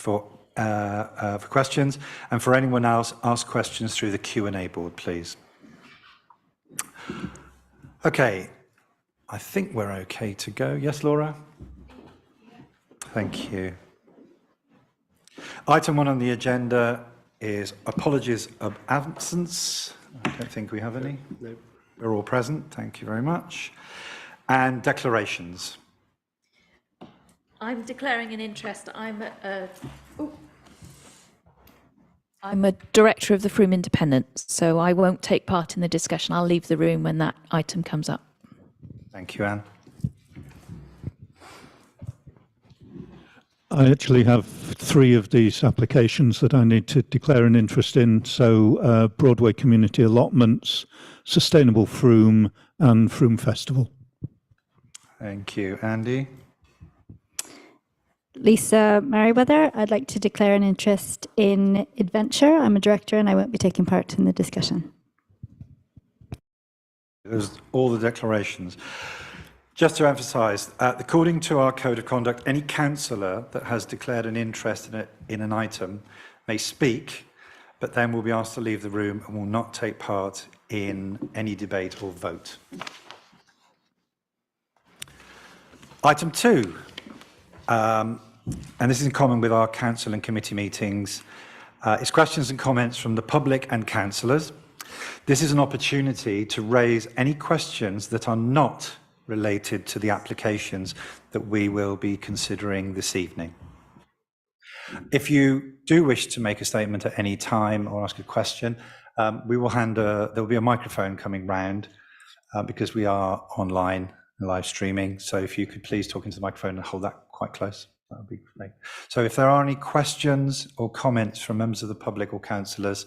for questions, and for anyone else, ask questions through the Q&A board, please. Okay, I think we're okay to go. Yes, Laura? Thank you. Item 1 on the agenda is apologies of absence. I don't think we have any. No. We're all present. Thank you very much. And declarations. I'm declaring an interest. I'm a director of the Frome Independent, so I won't take part in the discussion. I'll leave the room when that item comes up. Thank you, Anne. I actually have 3 of these applications that I need to declare an interest in. So Broadway Community Allotments, Sustainable Frome, and Frome Festival. Thank you. Andy? Lisa Merriweather. I'd like to declare an interest in Adventure. I'm a director and I won't be taking part in the discussion. There's all the declarations. Just to emphasise, according to our Code of Conduct, any councillor that has declared an interest in an item may speak, but then will be asked to leave the room and will not take part in any debate or vote. Item 2, and this is in common with our council and committee meetings, is questions and comments from the public and councillors. This is an opportunity to raise any questions that are not related to the applications that we will be considering this evening. If you do wish to make a statement at any time or ask a question, there will be a microphone coming round because we are online and live streaming. So if you could please talk into the microphone and hold that quite close, that would be great. So if there are any questions or comments from members of the public or councillors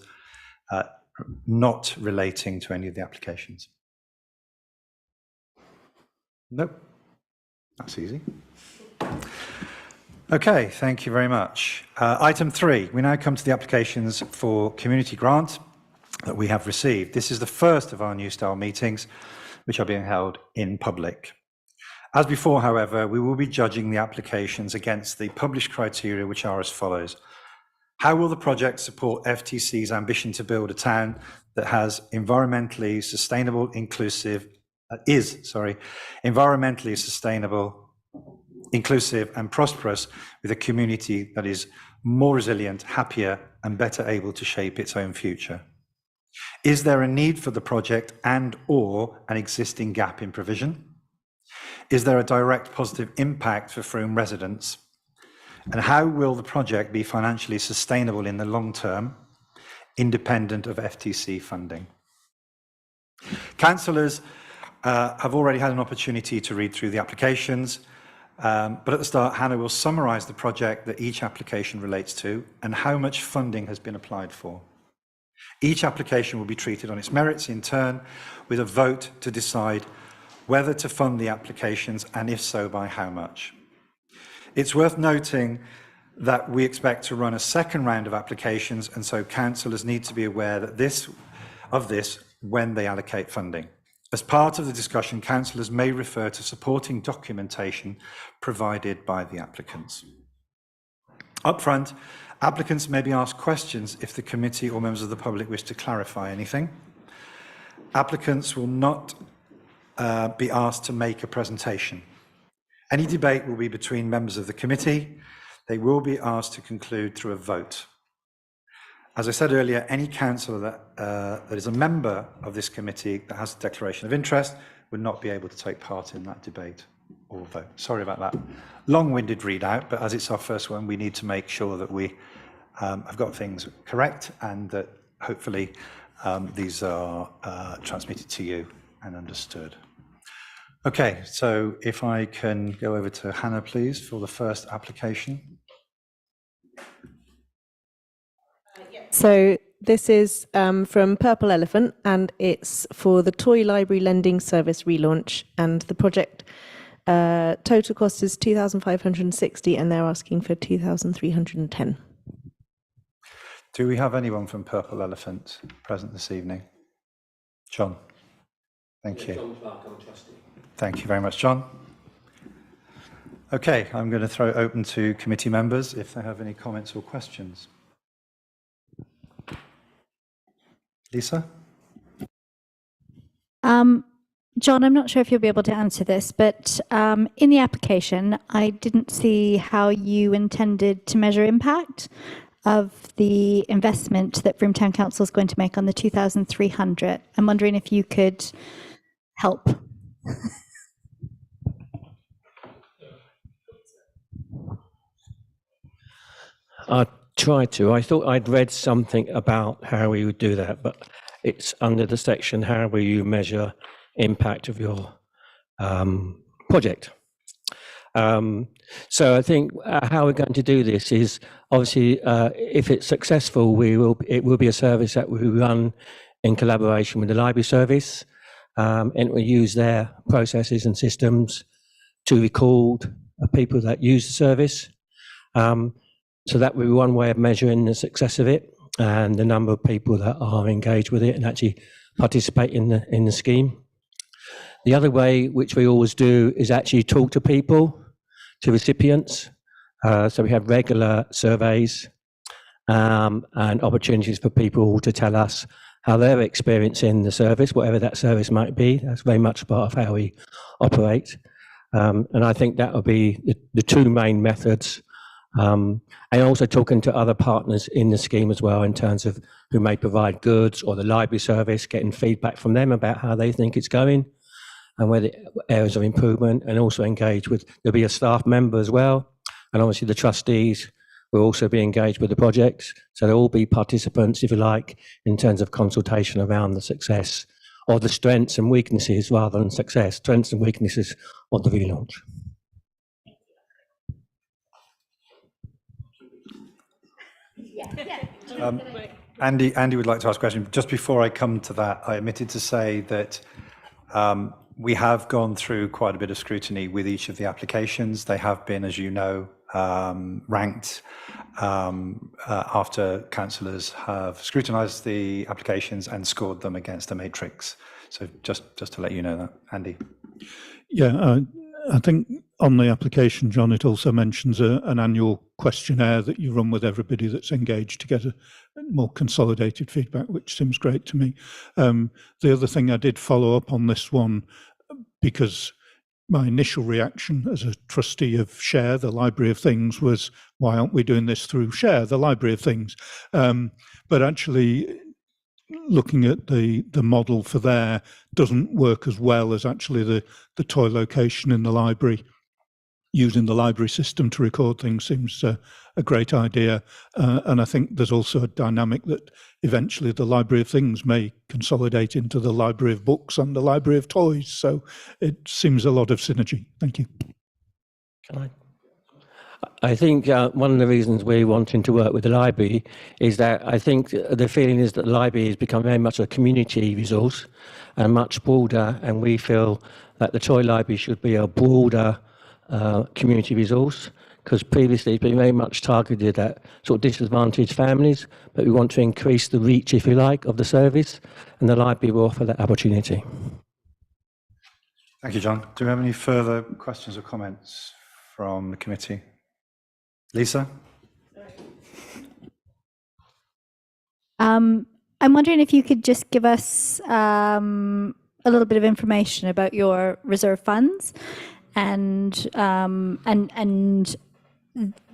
not relating to any of the applications. Nope, that's easy. Okay, thank you very much. Item 3, we now come to the applications for community grant that we have received. This is the first of our new style meetings, which are being held in public. As before, however, we will be judging the applications against the published criteria, which are as follows. How will the project support FTC's ambition to build a town that has environmentally sustainable, environmentally sustainable, inclusive and prosperous, with a community that is more resilient, happier and better able to shape its own future? Is there a need for the project and/or an existing gap in provision? Is there a direct positive impact for Frome residents? And how will the project be financially sustainable in the long term, independent of FTC funding? Councillors have already had an opportunity to read through the applications, but at the start, Hannah will summarise the project that each application relates to and how much funding has been applied for. Each application will be treated on its merits in turn, with a vote to decide whether to fund the applications and if so, by how much. It's worth noting that we expect to run a second round of applications, and so councillors need to be aware that of this when they allocate funding. As part of the discussion, councillors may refer to supporting documentation provided by the applicants. Up front, applicants may be asked questions if the committee or members of the public wish to clarify anything. Applicants will not be asked to make a presentation. Any debate will be between members of the committee. They will be asked to conclude through a vote. As I said earlier, any councillor that is a member of this committee that has a declaration of interest would not be able to take part in that debate or vote. Sorry about that long-winded readout, but as it's our first one, we need to make sure that we have got things correct and that hopefully these are transmitted to you and understood. Okay, so if I can go over to Hannah, please, for the first application. So this is from Purple Elephant, and it's for the Toy Library Lending Service relaunch, and the project total cost is 2,560 and they're asking for 2,310. Do we have anyone from Purple Elephant present this evening? John. Thank you. John Clark, I'm a trustee. Thank you very much, John. Okay, I'm going to throw it open to committee members if they have any comments or questions. Lisa? John, I'm not sure if you'll be able to answer this, but in the application, I didn't see how you intended to measure impact of the investment that Broomtown Council is going to make on the 2,300. I'm wondering if you could help. I tried to. I thought I'd read something about how we would do that, but it's under the section, how will you measure impact of your project? So I think how we're going to do this is obviously, if it's successful, it will be a service that we run in collaboration with the library service, and we use their processes and systems to record people that use the service. So that will be one way of measuring the success of it and the number of people that are engaged with it and actually participate in the scheme. The other way, which we always do, is actually talk to people, to recipients. So we have regular surveys and opportunities for people to tell us how they're experiencing the service, whatever that service might be. That's very much part of how we operate. And I think that will be the two main methods. And also talking to other partners in the scheme as well, in terms of who may provide goods or the library service, getting feedback from them about how they think it's going and where the areas of improvement, and also engage with, there'll be a staff member as well. And obviously the trustees will also be engaged with the project. So they'll all be participants, if you like, in terms of consultation around the success or the strengths and weaknesses rather than success, strengths and weaknesses of the relaunch. Andy would like to ask a question. Just before I come to that, I omitted to say that we have gone through quite a bit of scrutiny with each of the applications. They have been, as you know, ranked after councillors have scrutinised the applications and scored them against a matrix. So just to let you know that, Andy. Yeah, I think on the application, John, it also mentions an annual questionnaire that you run with everybody that's engaged to get a more consolidated feedback, which seems great to me. The other thing, I did follow up on this one because my initial reaction as a trustee of Share, the Library of Things, was, why aren't we doing this through Share, the Library of Things? But actually, looking at the model for there doesn't work as well as actually the toy location in the library. Using the library system to record things seems a great idea. And I think there's also a dynamic that eventually the Library of Things may consolidate into the Library of Books and the Library of Toys. So it seems a lot of synergy. Thank you. Can I think one of the reasons we're wanting to work with the library is that I think the feeling is that the library has become very much a community resource and much broader, and we feel that the toy library should be a broader community resource, because previously it's been very much targeted at sort of disadvantaged families, but we want to increase the reach, if you like, of the service, and the library will offer that opportunity. Thank you, John. Do we have any further questions or comments from the committee? Lisa? I'm wondering if you could just give us a little bit of information about your reserve funds and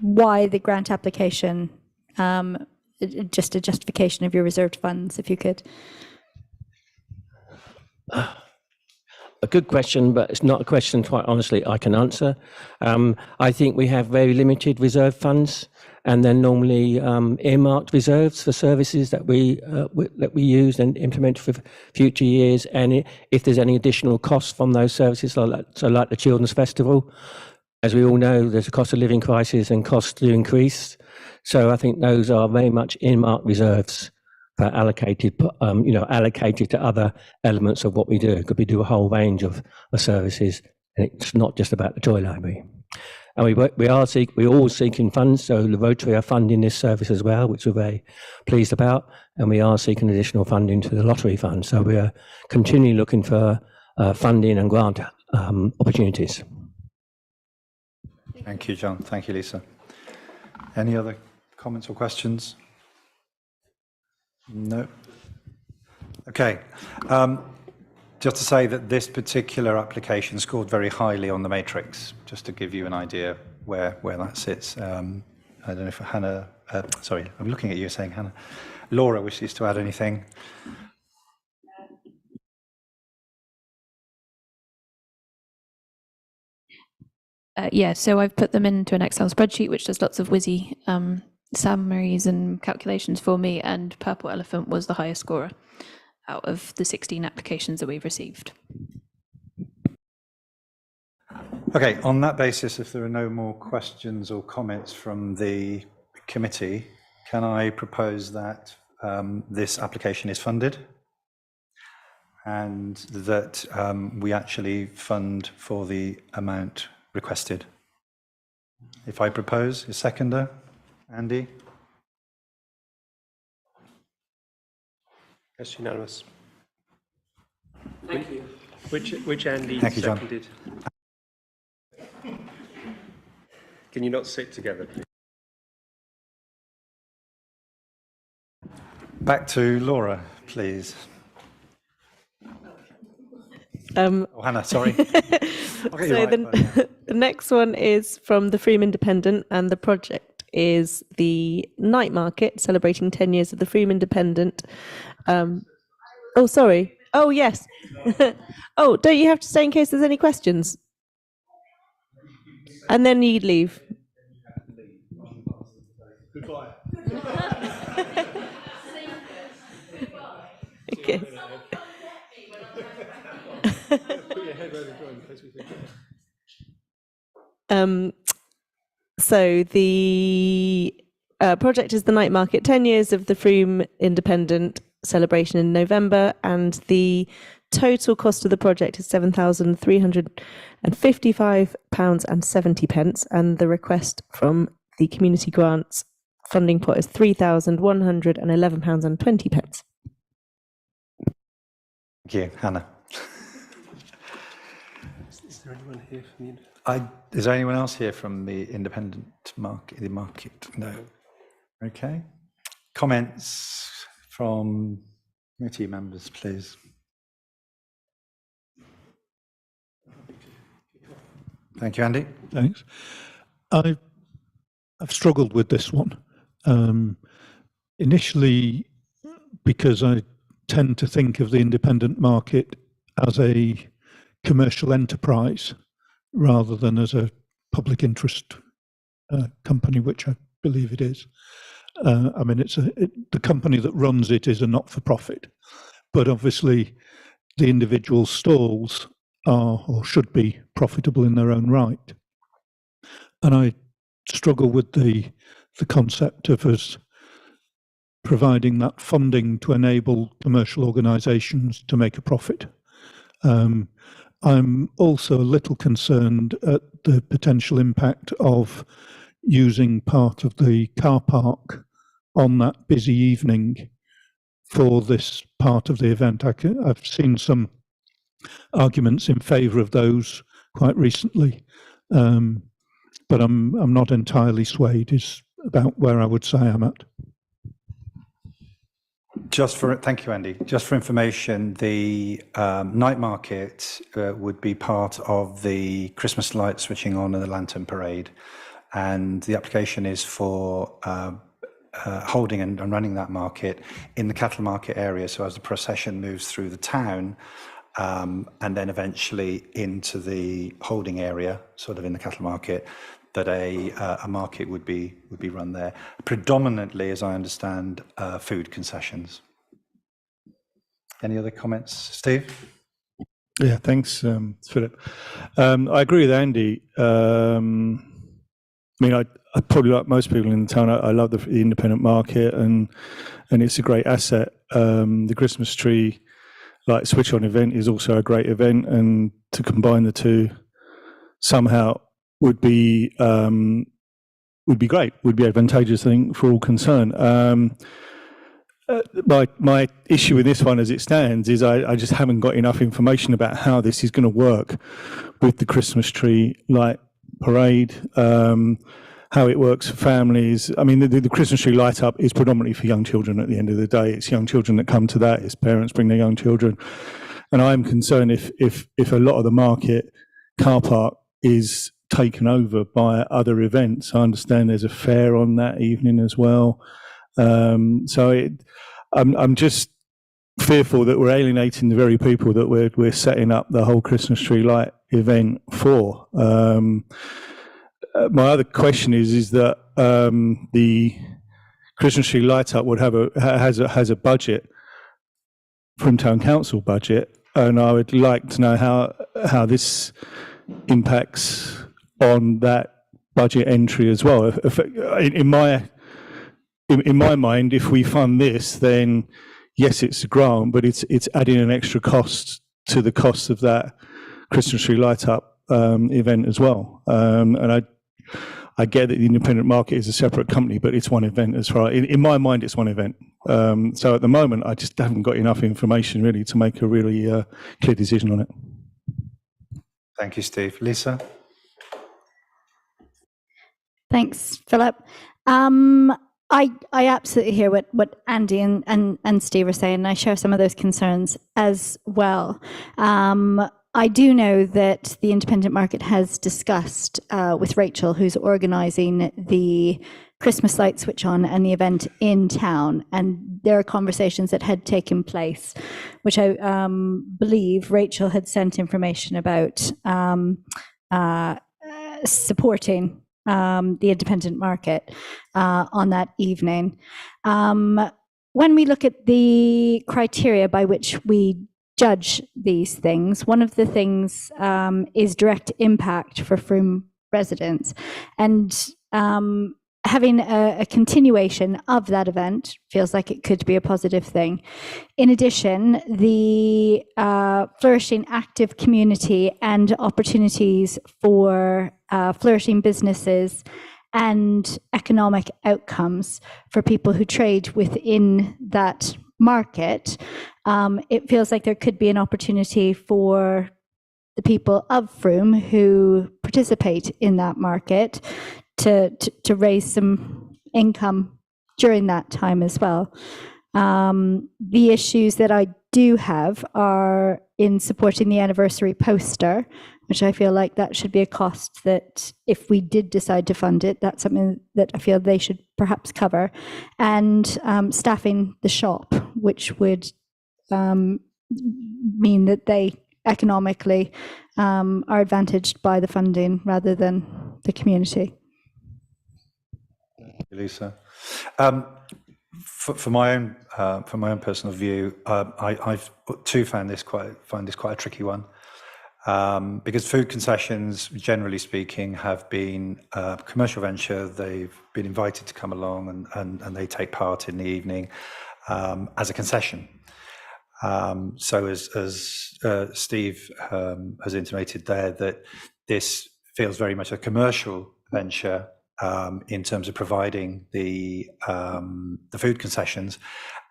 why the grant application, just a justification of your reserved funds, if you could. A good question, but it's not a question, quite honestly, I can answer. I think we have very limited reserve funds, and they're normally earmarked reserves for services that we use and implement for future years. And if there's any additional costs from those services, so like the Children's Festival, as we all know, there's a cost of living crisis and costs do increase. So I think those are very much earmarked reserves. Allocated to other elements of what we do, because we do a whole range of services, and it's not just about the toy library. And we're always seeking funds, so the Rotary are funding this service as well, which we're very pleased about, and we are seeking additional funding to the lottery fund. So we are continually looking for funding and grant opportunities. Thank you, John. Thank you, Lisa. Any other comments or questions? No. Okay. Just to say that this particular application scored very highly on the matrix, just to give you an idea where that sits. I don't know if Hannah, sorry, I'm looking at you saying Hannah. Laura wishes to add anything. Yeah, so I've put them into an Excel spreadsheet, which does lots of whizzy summaries and calculations for me, and Purple Elephant was the highest scorer out of the 16 applications that we've received. Okay, on that basis, if there are no more questions or comments from the committee, can I propose that this application is funded and that we actually fund for the amount requested? If I propose, a seconder, Andy? That's unanimous. Thank you. Which Andy Thank you, John. seconded? Can you not sit together, please? Back to Laura, please. Oh, Hannah, sorry. So the next one is from the Frome Independent, and the project is the night market celebrating 10 years of the Frome Independent. Oh, sorry. Oh, yes. Oh, don't you have to stay in case there's any questions? And then you'd leave. Goodbye. Okay. Put your head over the door in case we think. So the project is the night market, 10 years of the Frome Independent celebration in November, and the total cost of the project is £7,355.70, and the request from the community grants funding pot is £3,111.20. Thank you, Hannah. Is there anyone here from the... Is there anyone else here from the independent market? No. Okay. Comments from committee members, please. Thank you, Andy. Thanks. I've struggled with this one. Initially, because I tend to think of the independent market as a commercial enterprise rather than as a public interest company, which I believe it is. I mean, the company that runs it is a not-for-profit, but obviously the individual stalls are or should be profitable in their own right. And I struggle with the concept of us providing that funding to enable commercial organisations to make a profit. I'm also a little concerned at the potential impact of using part of the car park on that busy evening for this part of the event. I've seen some arguments in favour of those quite recently, but I'm not entirely swayed, is about where I would say I'm at. Thank you, Andy. Just for information, the night market would be part of the Christmas light switching on and the lantern parade, and the application is for holding and running that market in the cattle market area. So as the procession moves through the town, and then eventually into the holding area, sort of in the cattle market, that a market would be run there. Predominantly, as I understand, food concessions. Any other comments, Steve? Yeah, thanks, Philip. I agree with Andy. I mean, I probably, like most people in the town, I love the independent market, and it's a great asset. The Christmas tree light switch on event is also a great event, and to combine the two somehow would be great, would be advantageous, I think, for all concerned. My issue with this one as it stands is I just haven't got enough information about how this is going to work with the Christmas tree light parade, how it works for families. I mean, the Christmas tree light up is predominantly for young children at the end of the day. It's young children that come to that. It's parents bring their young children. And I'm concerned if a lot of the market car park is taken over by other events. I understand there's a fair on that evening as well. I'm just fearful that we're alienating the very people that we're setting up the whole Christmas tree light event for. My other question is that the Christmas tree light up would has a budget from town council budget, and I would like to know how this impacts on that budget entry as well. In my mind, if we fund this, then yes, it's a grant, but it's adding an extra cost to the cost of that Christmas tree light up event as well. And I get that the independent market is a separate company, but it's one event as far. In my mind, it's one event. So at the moment, I just haven't got enough information really to make a really clear decision on it. Thank you, Steve. Lisa? Thanks, Philip. I absolutely hear what Andy and Steve are saying, and I share some of those concerns as well. I do know that the independent market has discussed with Rachel, who's organising the Christmas light switch on and the event in town, and there are conversations that had taken place, which I believe Rachel had sent information about supporting the independent market on that evening. When we look at the criteria by which we judge these things, one of the things is direct impact for Frome residents, and having a continuation of that event feels like it could be a positive thing. In addition, the flourishing active community and opportunities for flourishing businesses and economic outcomes for people who trade within that market, it feels like there could be an opportunity for the people of Frome who participate in that market to raise some income during that time as well. The issues that I do have are in supporting the anniversary poster, which I feel like that should be a cost that if we did decide to fund it, that's something that I feel they should perhaps cover, and staffing the shop, which would mean that they economically are advantaged by the funding rather than the community. Lisa. For my own personal view, I've too find this quite a tricky one, because food concessions, generally speaking, have been a commercial venture. They've been invited to come along and they take part in the evening as a concession. So as Steve has intimated there, that this feels very much a commercial venture in terms of providing the food concessions,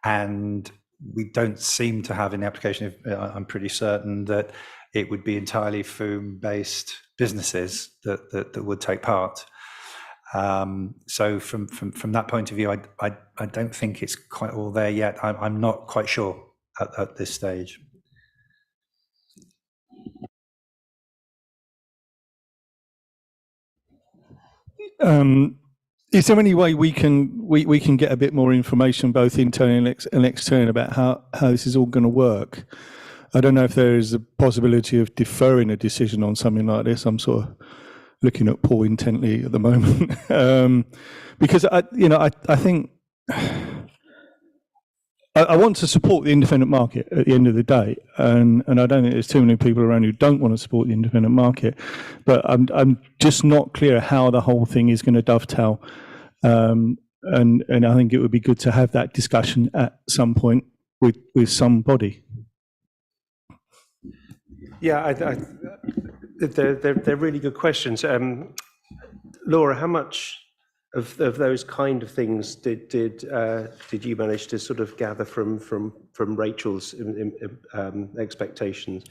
and we don't seem to have in the application. I'm pretty certain that it would be entirely Frome-based businesses that would take part. So from that point of view, I don't think it's quite all there yet. I'm not quite sure at this stage. Is there any way we can get a bit more information, both internally and externally, about how this is all going to work? I don't know if there is a possibility of deferring a decision on something like this. I'm sort of looking at Paul intently at the moment, because I think I want to support the independent market at the end of the day, and I don't think there's too many people around who don't want to support the independent market, but I'm just not clear how the whole thing is going to dovetail, and I think it would be good to have that discussion at some point with somebody. Yeah, they're really good questions. Laura, how much of those kind of things did you manage to sort of gather from Rachel's expectations?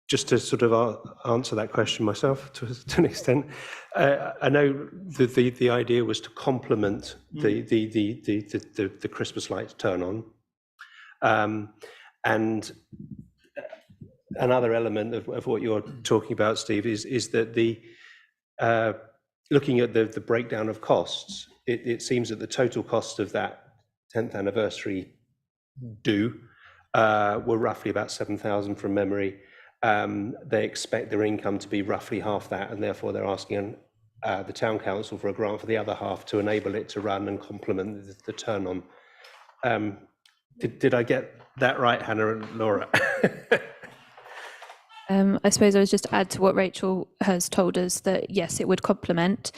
just to sort of answer that question myself to an extent, I know the idea was to complement the Christmas lights turn on, and another element of what you're talking about, Steve, is that the looking at the breakdown of costs, it seems that the total cost of that 10th anniversary were roughly about 7,000 from memory. They expect their income to be roughly half that, and therefore they're asking the town council for a grant for the other half to enable it to run and complement the turn on. Did I get that right, Hannah and Laura? I suppose I was just to add to what Rachel has told us that yes, it would complement.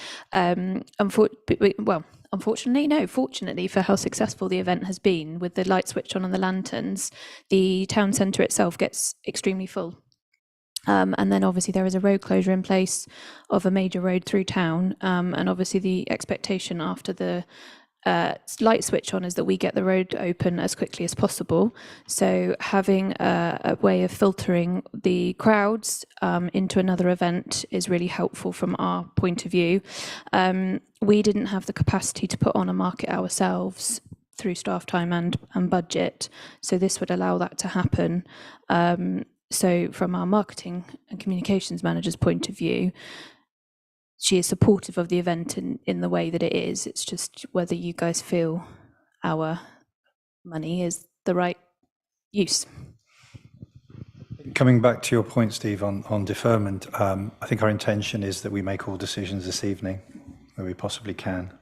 Fortunately for how successful the event has been with the light switch on and the lanterns, the town centre itself gets extremely full. And then obviously there is a road closure in place of a major road through town. And obviously the expectation after the light switch on is that we get the road open as quickly as possible. So having a way of filtering the crowds into another event is really helpful from our point of view. We didn't have the capacity to put on a market ourselves through staff time and budget, so this would allow that to happen. So from our marketing and communications manager's point of view, she is supportive of the event in the way that it is. It's just whether you guys feel our money is the right use. Coming back to your point, Steve, on deferment, I think our intention is that we make all decisions this evening where we possibly can.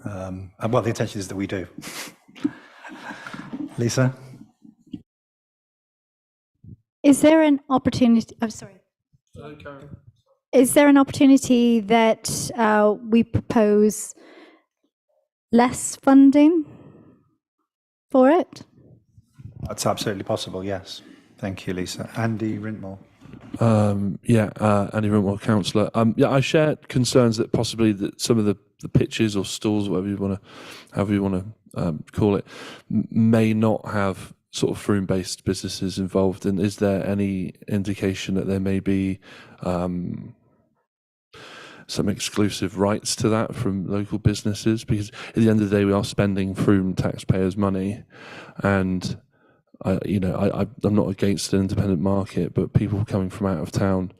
Well, the intention is that we do. Lisa? Is there an opportunity? I'm sorry. Is there an opportunity that we propose less funding for it? That's absolutely possible, yes. Thank you, Lisa. Andy Rintmore. Andy Rintmore, councillor. I share concerns that possibly that some of the pitches or stalls, however you want to call it, may not have sort of Frome-based businesses involved. And is there any indication that there may be some exclusive rights to that from local businesses? Because at the end of the day, we are spending Frome taxpayers' money, and I'm not against an independent market, but people coming from out of town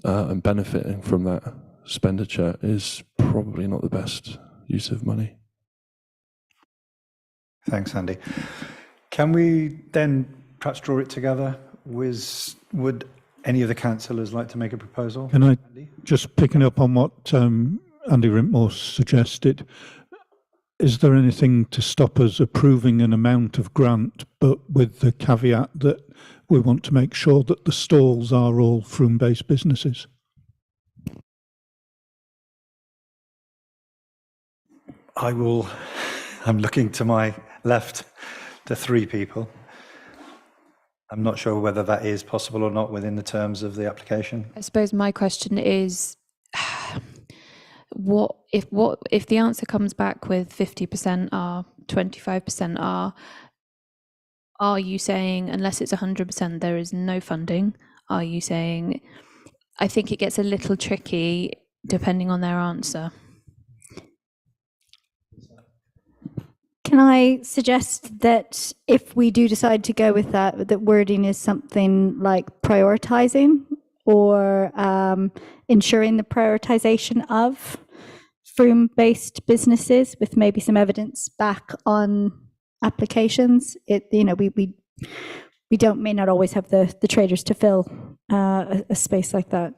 and benefiting from that expenditure is probably not the best use of money. Thanks, Andy. Can we then perhaps draw it together? Would any of the councillors like to make a proposal? Can I, just picking up on what Andy Rintmore suggested, is there anything to stop us approving an amount of grant, but with the caveat that we want to make sure that the stalls are all Frome-based businesses? I'm looking to my left to three people. I'm not sure whether that is possible or not within the terms of the application. I suppose my question is, what if the answer comes back with 50% are, 25% are you saying unless it's 100% there is no funding? Are you saying, I think it gets a little tricky depending on their answer. Can I suggest that if we do decide to go with that wording is something like prioritizing or ensuring the prioritization of Frome-based businesses with maybe some evidence back on applications? We may not always have the traders to fill a space like that.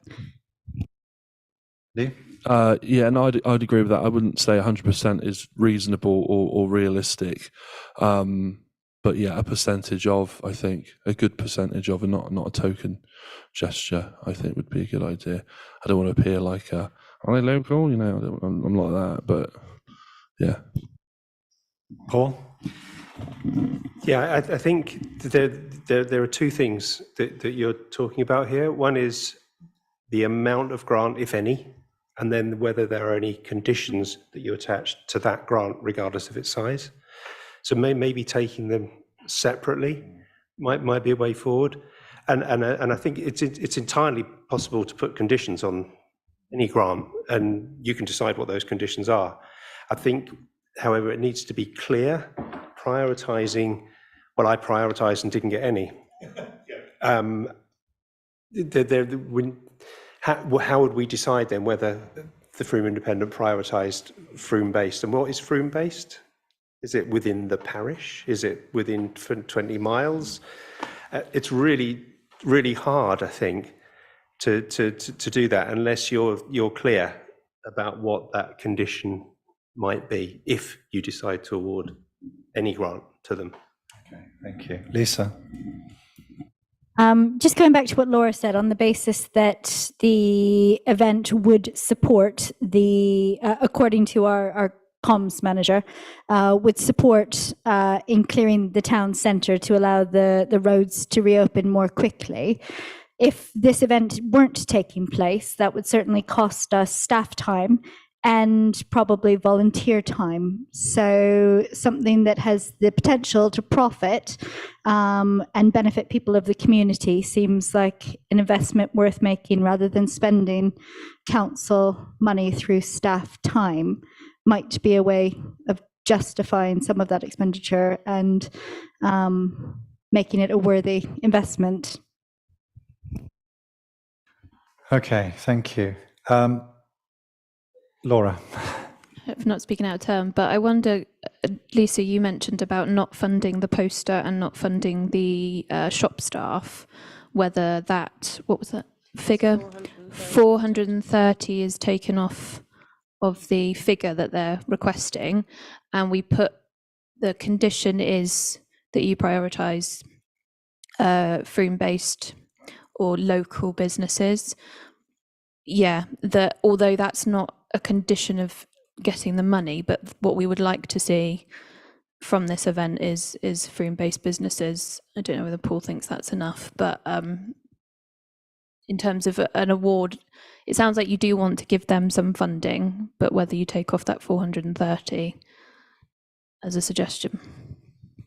Lee? I'd agree with that. I wouldn't say 100% is reasonable or realistic, but yeah, a percentage of, I think, a good percentage of, and not a token gesture, I think would be a good idea. I don't want to appear like are they local? I'm like that, but yeah. Paul? Yeah, I think there are two things that you're talking about here. One is the amount of grant, if any, and then whether there are any conditions that you attach to that grant, regardless of its size. So maybe taking them separately might be a way forward. And I think it's entirely possible to put conditions on any grant, and you can decide what those conditions are. I think, however, it needs to be clear, prioritising. Well, I prioritised and didn't get any. How would we decide then whether the Frome Independent prioritised Frome-based? And what is Frome-based? Is it within the parish? Is it within 20 miles? It's really, really hard, I think, to do that unless you're clear about what that condition might be if you decide to award any grant to them. Okay, thank you. Lisa? Just going back to what Laura said, on the basis that the event would support the, according to our comms manager, would support in clearing the town centre to allow the roads to reopen more quickly. If this event weren't taking place, that would certainly cost us staff time and probably volunteer time. So something that has the potential to profit and benefit people of the community seems like an investment worth making, rather than spending council money through staff time. Might be a way of justifying some of that expenditure and making it a worthy investment. Okay, thank you. Laura? I'm not speaking out of turn, but I wonder, Lisa, you mentioned about not funding the poster and not funding the shop staff, whether that, what was that figure? 430 is taken off of the figure that they're requesting, and we put the condition is that you prioritise Frome-based or local businesses. Yeah, that although that's not a condition of getting the money, but what we would like to see from this event is Frome-based businesses. I don't know whether Paul thinks that's enough, but in terms of an award, it sounds like you do want to give them some funding, but whether you take off that 430 as a suggestion.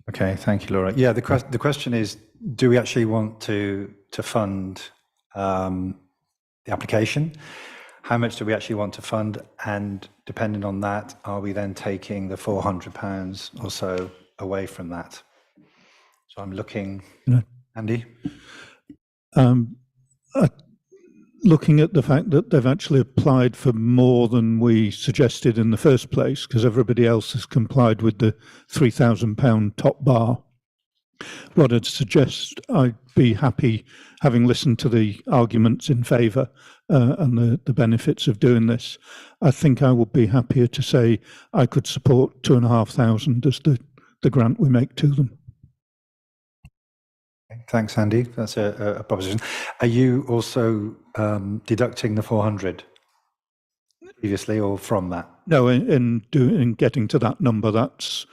Okay, thank you, Laura. Yeah, the question is, do we actually want to fund the application? How much do we actually want to fund? And depending on that, are we then taking the £400 or so away from that? So I'm looking, Andy? Looking at the fact that they've actually applied for more than we suggested in the first place, because everybody else has complied with the £3,000 top bar. What I'd suggest, I'd be happy, having listened to the arguments in favour and the benefits of doing this, I think I would be happier to say I could support £2,500 as the grant we make to them. Thanks, Andy. That's a proposition. Are you also deducting the 400 previously, or from that? No, in getting to that number, that's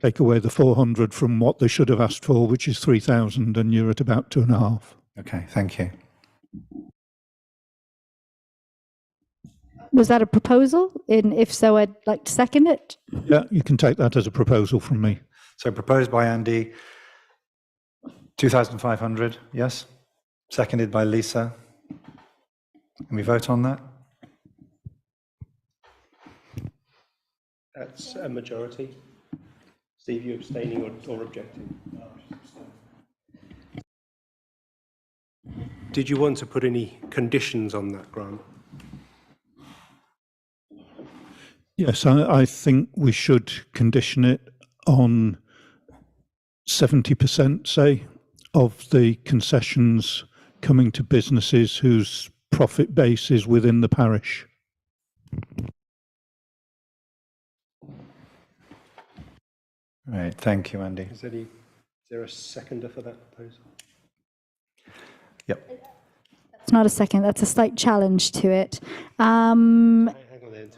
take away the 400 from what they should have asked for, which is 3,000, and you're at about 2.5. Okay, thank you. Was that a proposal? And if so, I'd like to second it. Yeah, you can take that as a proposal from me. So proposed by Andy, 2,500, yes? Seconded by Lisa. Can we vote on that? That's a majority. Steve, you abstaining or objecting? Did you want to put any conditions on that grant? Yes, I think we should condition it on 70%, say, of the concessions coming to businesses whose profit base is within the parish. Right, thank you, Andy. Is there a seconder for that proposal? Yep. It's not a second, that's a slight challenge to it. Hang on there.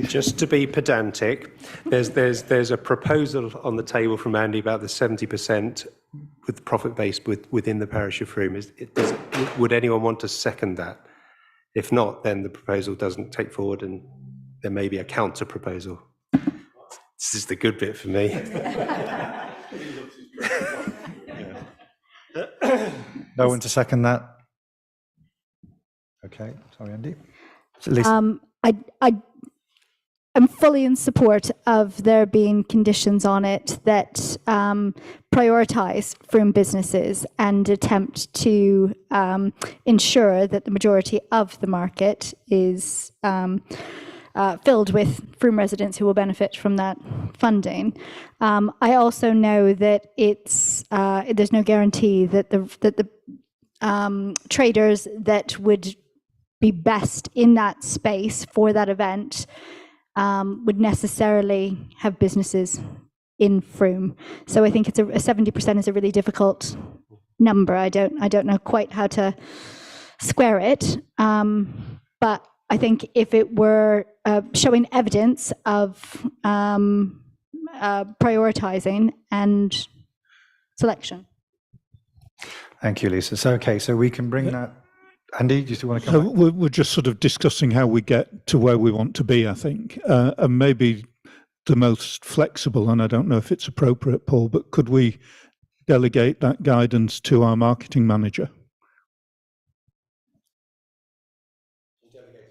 Just to be pedantic, there's a proposal on the table from Andy about the 70% with profit base within the parish of Frome. Would anyone want to second that? If not, then the proposal doesn't take forward, and there may be a counter proposal. This is the good bit for me. No one to second that? Okay, sorry, Andy. Lisa? I'm fully in support of there being conditions on it that prioritise Frome businesses and attempt to ensure that the majority of the market is filled with Frome residents who will benefit from that funding. I also know that there's no guarantee that the traders that would be best in that space for that event would necessarily have businesses in Frome. So I think it's 70% is a really difficult number. I don't know quite how to square it, but I think if it were showing evidence of prioritizing and selection. Thank you, Lisa. So, okay, so we can bring that. Andy, do you still want to So come back? we're just sort of discussing how we get to where we want to be, I think. And maybe the most flexible, and I don't know if it's appropriate, Paul, but could we delegate that guidance to our marketing manager?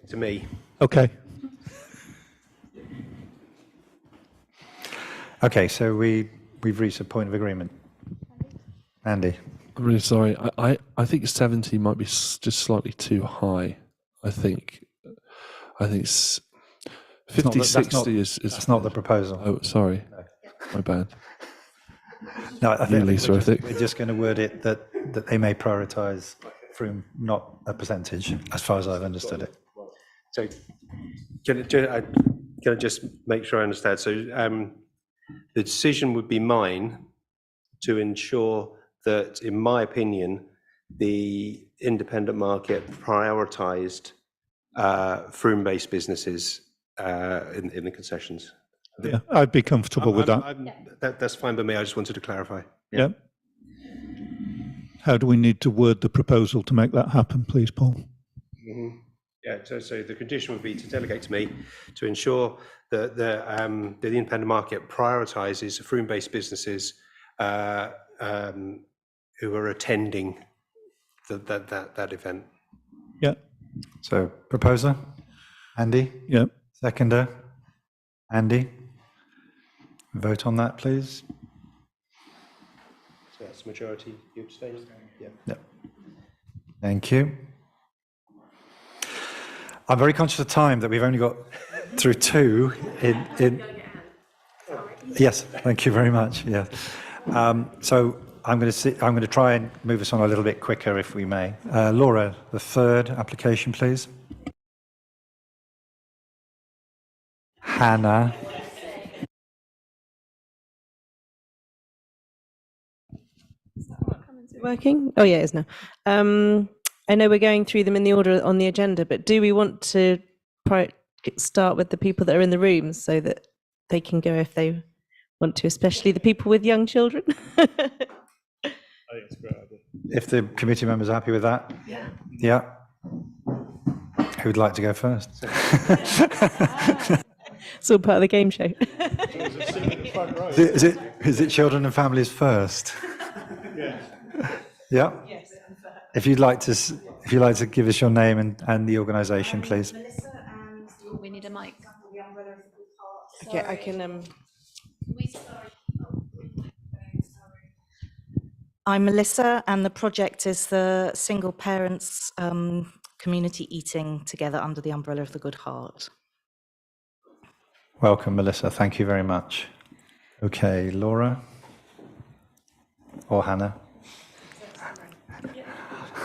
To me. Okay. Okay, so we've reached a point of agreement. Andy? I'm really sorry. I think 70 might be just slightly too high. I think 50, It's not the- 60 is. That's not the proposal. Oh, sorry. My bad. No, I think Lisa, I think. we're just going to word it that they may prioritise Frome, not a percentage, as far as I've understood it. So can I just make sure I understand? So the decision would be mine to ensure that, in my opinion, the independent market prioritised Frome-based businesses in the concessions. Yeah, I'd be comfortable with that. That's fine by me. I just wanted to clarify. Yeah. How do we need to word the proposal to make that happen, please, Paul? Mm-hmm. Yeah, so the condition would be to delegate to me to ensure that the independent market prioritises Frome-based businesses who are attending that event. Yeah. So, proposer? Andy? Yeah. Seconder? Andy? Vote on that, please. So that's majority. You abstain? Yeah. Yep. Thank you. I'm very conscious of time, that we've only got through two in Yes, thank you very much. Yeah. So I'm going to try and move us on a little bit quicker, if we may. Laura, the third application, please. Hannah. Working? Oh, yeah, it is now. I know we're going through them in the order on the agenda, but do we want to start with the people that are in the rooms so that they can go if they want to, especially the people with young children? I think it's a great idea. If the committee members are happy with that? Yeah. Yeah. Who would like to go first? It's all part of the game show. Is it children and families first? Yeah. Yeah. Yes. If you'd like to give us your name and the organisation, please. We need a mic. Okay, I can. I'm Melissa, and the project is the Single Parents Community Eating Together under the umbrella of the Good Heart. Welcome, Melissa. Thank you very much. Okay, Laura or Hannah.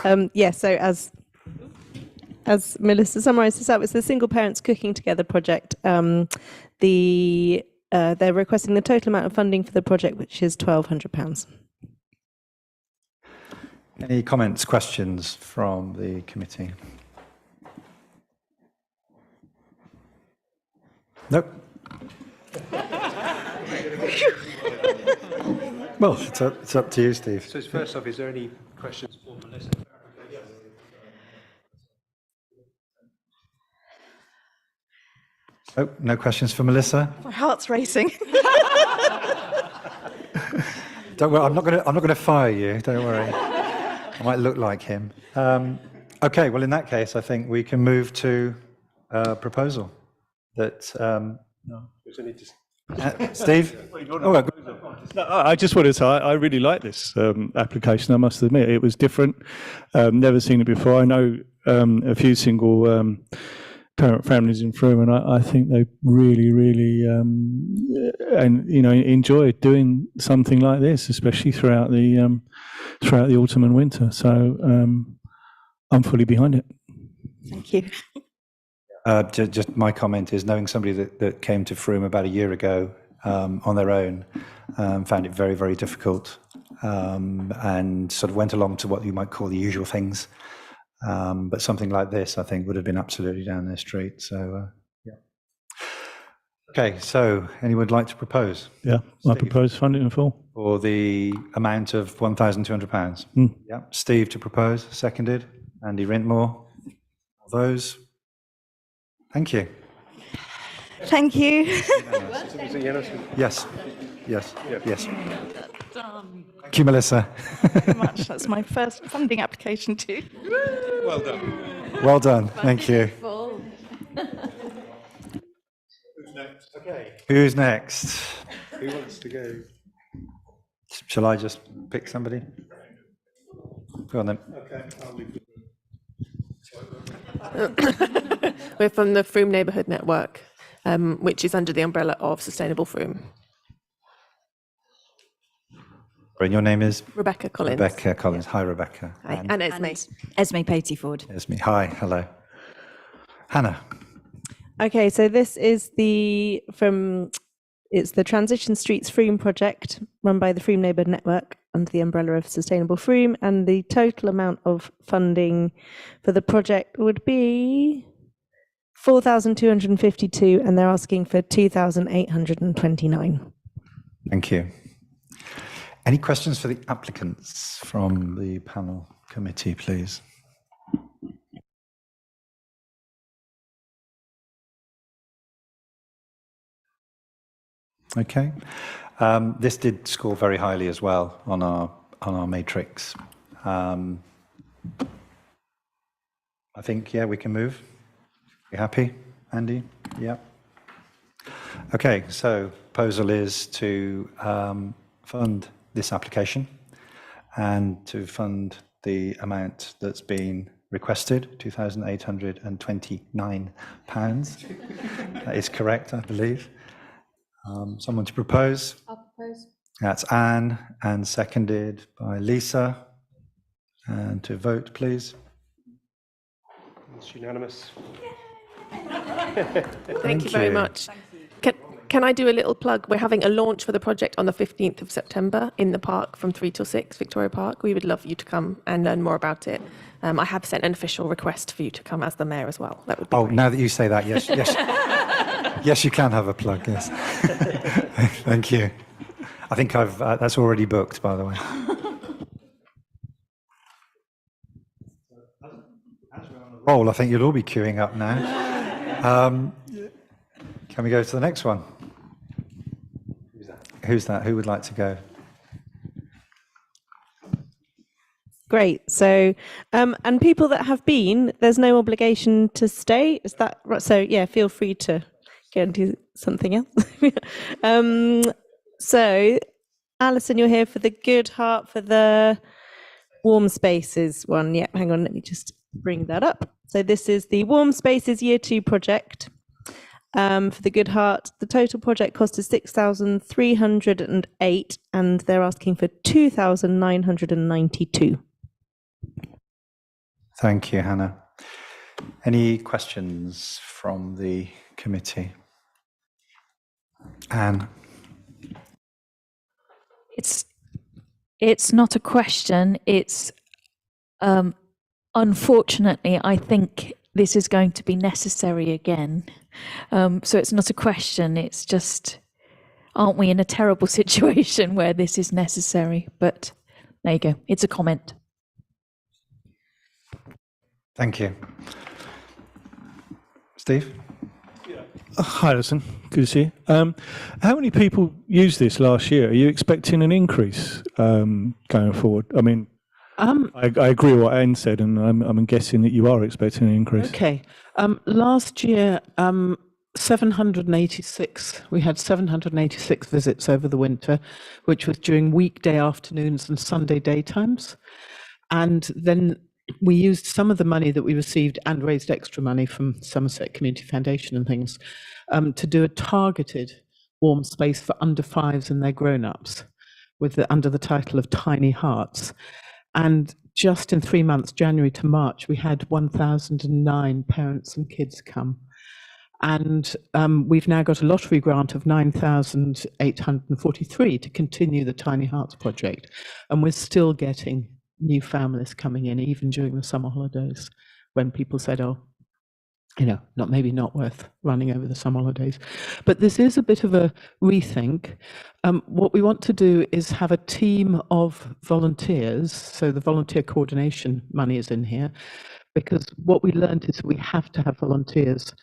So as Melissa summarised this up, it's the Single Parents Cooking Together project. They're requesting the total amount of funding for the project, which is £1,200. Any comments, questions from the committee? Nope. Well, it's up to you, Steve. So first off, is there any questions for Melissa? Oh, no questions for Melissa? My heart's racing. Don't worry, I'm not going to fire you. Don't worry. I might look like him. Okay, well, in that case, I think we can move to a proposal that, Steve? Oh, well, No, I just wanted to say I really like this application. I must admit, it was different. Never seen it before. I know a few single parent families in Frome, and I think they really, really, enjoy doing something like this, especially throughout the autumn and winter. So I'm fully behind it. Thank you. just my comment is, knowing somebody that came to Frome about a year ago on their own, found it very, very difficult, and sort of went along to what you might call the usual things. But something like this, I think, would have been absolutely down their street. So, yeah. Okay, so anyone would like to propose? Yeah, I propose funding in full. For the amount of £1,200? Yeah, Steve to propose, seconded. Andy Rintmore. All those? Thank you. Thank you. Yes, yes, yes. Thank you, Melissa. Very much. That's my first funding application too. Well done, thank you. Who's next? Who wants to go? Shall I just pick somebody? Go on then. We're from the Frome Neighbourhood Network, which is under the umbrella of Sustainable Frome. And your name is? Rebecca Collins. Rebecca Collins. Hi, Rebecca. Hi, and Esme. Esme Pateyford. Esme. Hi, hello. Hannah. Okay, so this is it's the Transition Streets Frome project run by the Frome Neighbourhood Network under the umbrella of Sustainable Frome, and the total amount of funding for the project would be 4,252, and they're asking for 2,829. Thank you. Any questions for the applicants from the panel committee, please? Okay. This did score very highly as well on our matrix. I think, yeah, we can move. You happy, Andy? Yeah. Okay, so proposal is to fund this application and to fund the amount that's been requested, £2,829. That is correct, I believe. Someone to propose? I'll propose. That's Anne, and seconded by Lisa. And to vote, please. It's unanimous. Thank you very much. Can I do a little plug? We're having a launch for the project on the 15th of September in the park from 3 till 6, Victoria Park. We would love you to come and learn more about it. I have sent an official request for you to come as the mayor as well. That would be great. Now that you say that, yes, yes. Yes, you can have a plug, yes. Thank you. I think that's already booked, by the way. Roll, I think you'll all be queuing up now. Can we go to the next one? Who's that? Who would like to go? Great. So, and people that have been, there's no obligation to stay. Is that right? So, yeah, feel free to go and do something else. So, Alison, you're here for the Good Heart for the Warm Spaces one. Yeah, hang on, let me just bring that up. So this is the Warm Spaces Year 2 project for the Good Heart. The total project cost is 6,308, and they're asking for 2,992. Thank you, Hannah. Any questions from the committee? Anne. It's not a question. It's unfortunately, I think this is going to be necessary again. So it's not a question. It's just, aren't we in a terrible situation where this is necessary? But there you go. It's a comment. Thank you. Steve? Hi, Alison. Good to see you. How many people used this last year? Are you expecting an increase going forward? I mean, I agree with what Anne said, and I'm guessing that you are expecting an increase. Okay. Last year, 786, we had 786 visits over the winter, which was during weekday afternoons and Sunday daytimes. And then we used some of the money that we received and raised extra money from Somerset Community Foundation and things to do a targeted warm space for under fives and their grown-ups under the title of Tiny Hearts. And just in 3 months, January to March, we had 1,009 parents and kids come. And we've now got a lottery grant of 9,843 to continue the Tiny Hearts project. And we're still getting new families coming in, even during the summer holidays, when people said, oh, you know, maybe not worth running over the summer holidays. But this is a bit of a rethink. What we want to do is have a team of volunteers. So the volunteer coordination money is in here, because what we learned is we have to have volunteers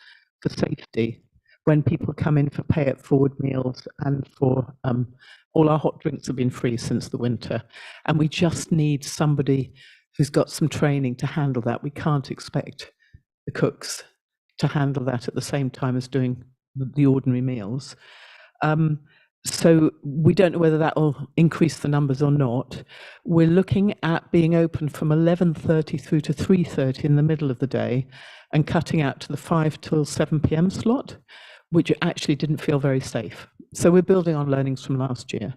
for safety when people come in for pay it forward meals, and for all our hot drinks have been free since the winter. And we just need somebody who's got some training to handle that. We can't expect the cooks to handle that at the same time as doing the ordinary meals. So we don't know whether that will increase the numbers or not. We're looking at being open from 11:30 through to 3:30 in the middle of the day, and cutting out to the 5 till 7 p.m. slot, which actually didn't feel very safe. So we're building on learnings from last year.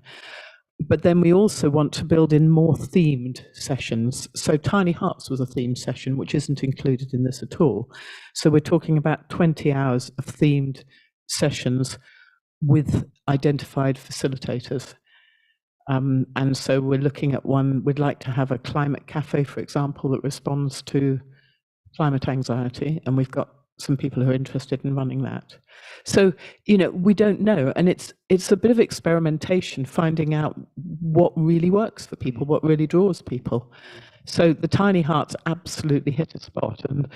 But then we also want to build in more themed sessions. So Tiny Hearts was a themed session, which isn't included in this at all. So we're talking about 20 hours of themed sessions with identified facilitators. And so we're looking at one, we'd like to have a climate cafe, for example, that responds to climate anxiety. And we've got some people who are interested in running that. So, you know, we don't know. And it's a bit of experimentation, finding out what really works for people, what really draws people. So the Tiny Hearts absolutely hit a spot. And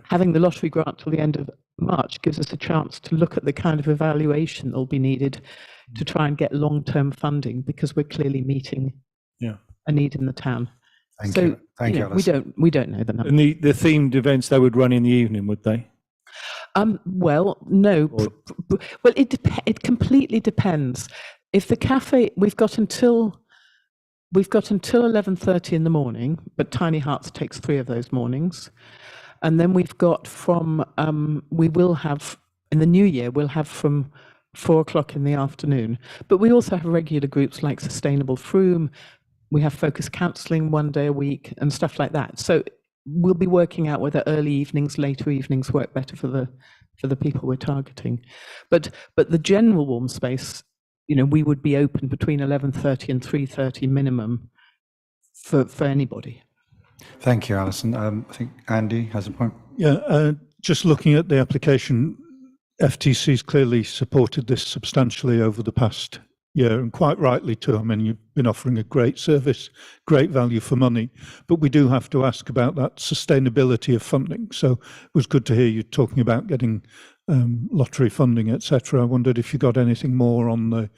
having the lottery grant till the end of March gives us a chance to look at the kind of evaluation that will be needed to try and get long-term funding, because we're clearly meeting a need in the town. Thank you. Thank you, Alison. We don't know the number. And the themed events, they would run in the evening, would they? Well, no. Well, it completely depends. If the cafe, we've got until 11:30 in the morning, but Tiny Hearts takes 3 of those mornings. And then we've got from, we will have, in the new year, we'll have from 4 o'clock in the afternoon. But we also have regular groups like Sustainable Froome. We have focused counselling 1 day a week and stuff like that. So we'll be working out whether early evenings, later evenings work better for the people we're targeting. But the general warm space, you know, we would be open between 11:30 and 3:30 minimum for anybody. Thank you, Alison. I think Andy has a point. Yeah, just looking at the application, FTC's clearly supported this substantially over the past year, and quite rightly too. I mean, you've been offering a great service, great value for money, but we do have to ask about that sustainability of funding. So it was good to hear you talking about getting lottery funding, etc. I wondered if you got anything more on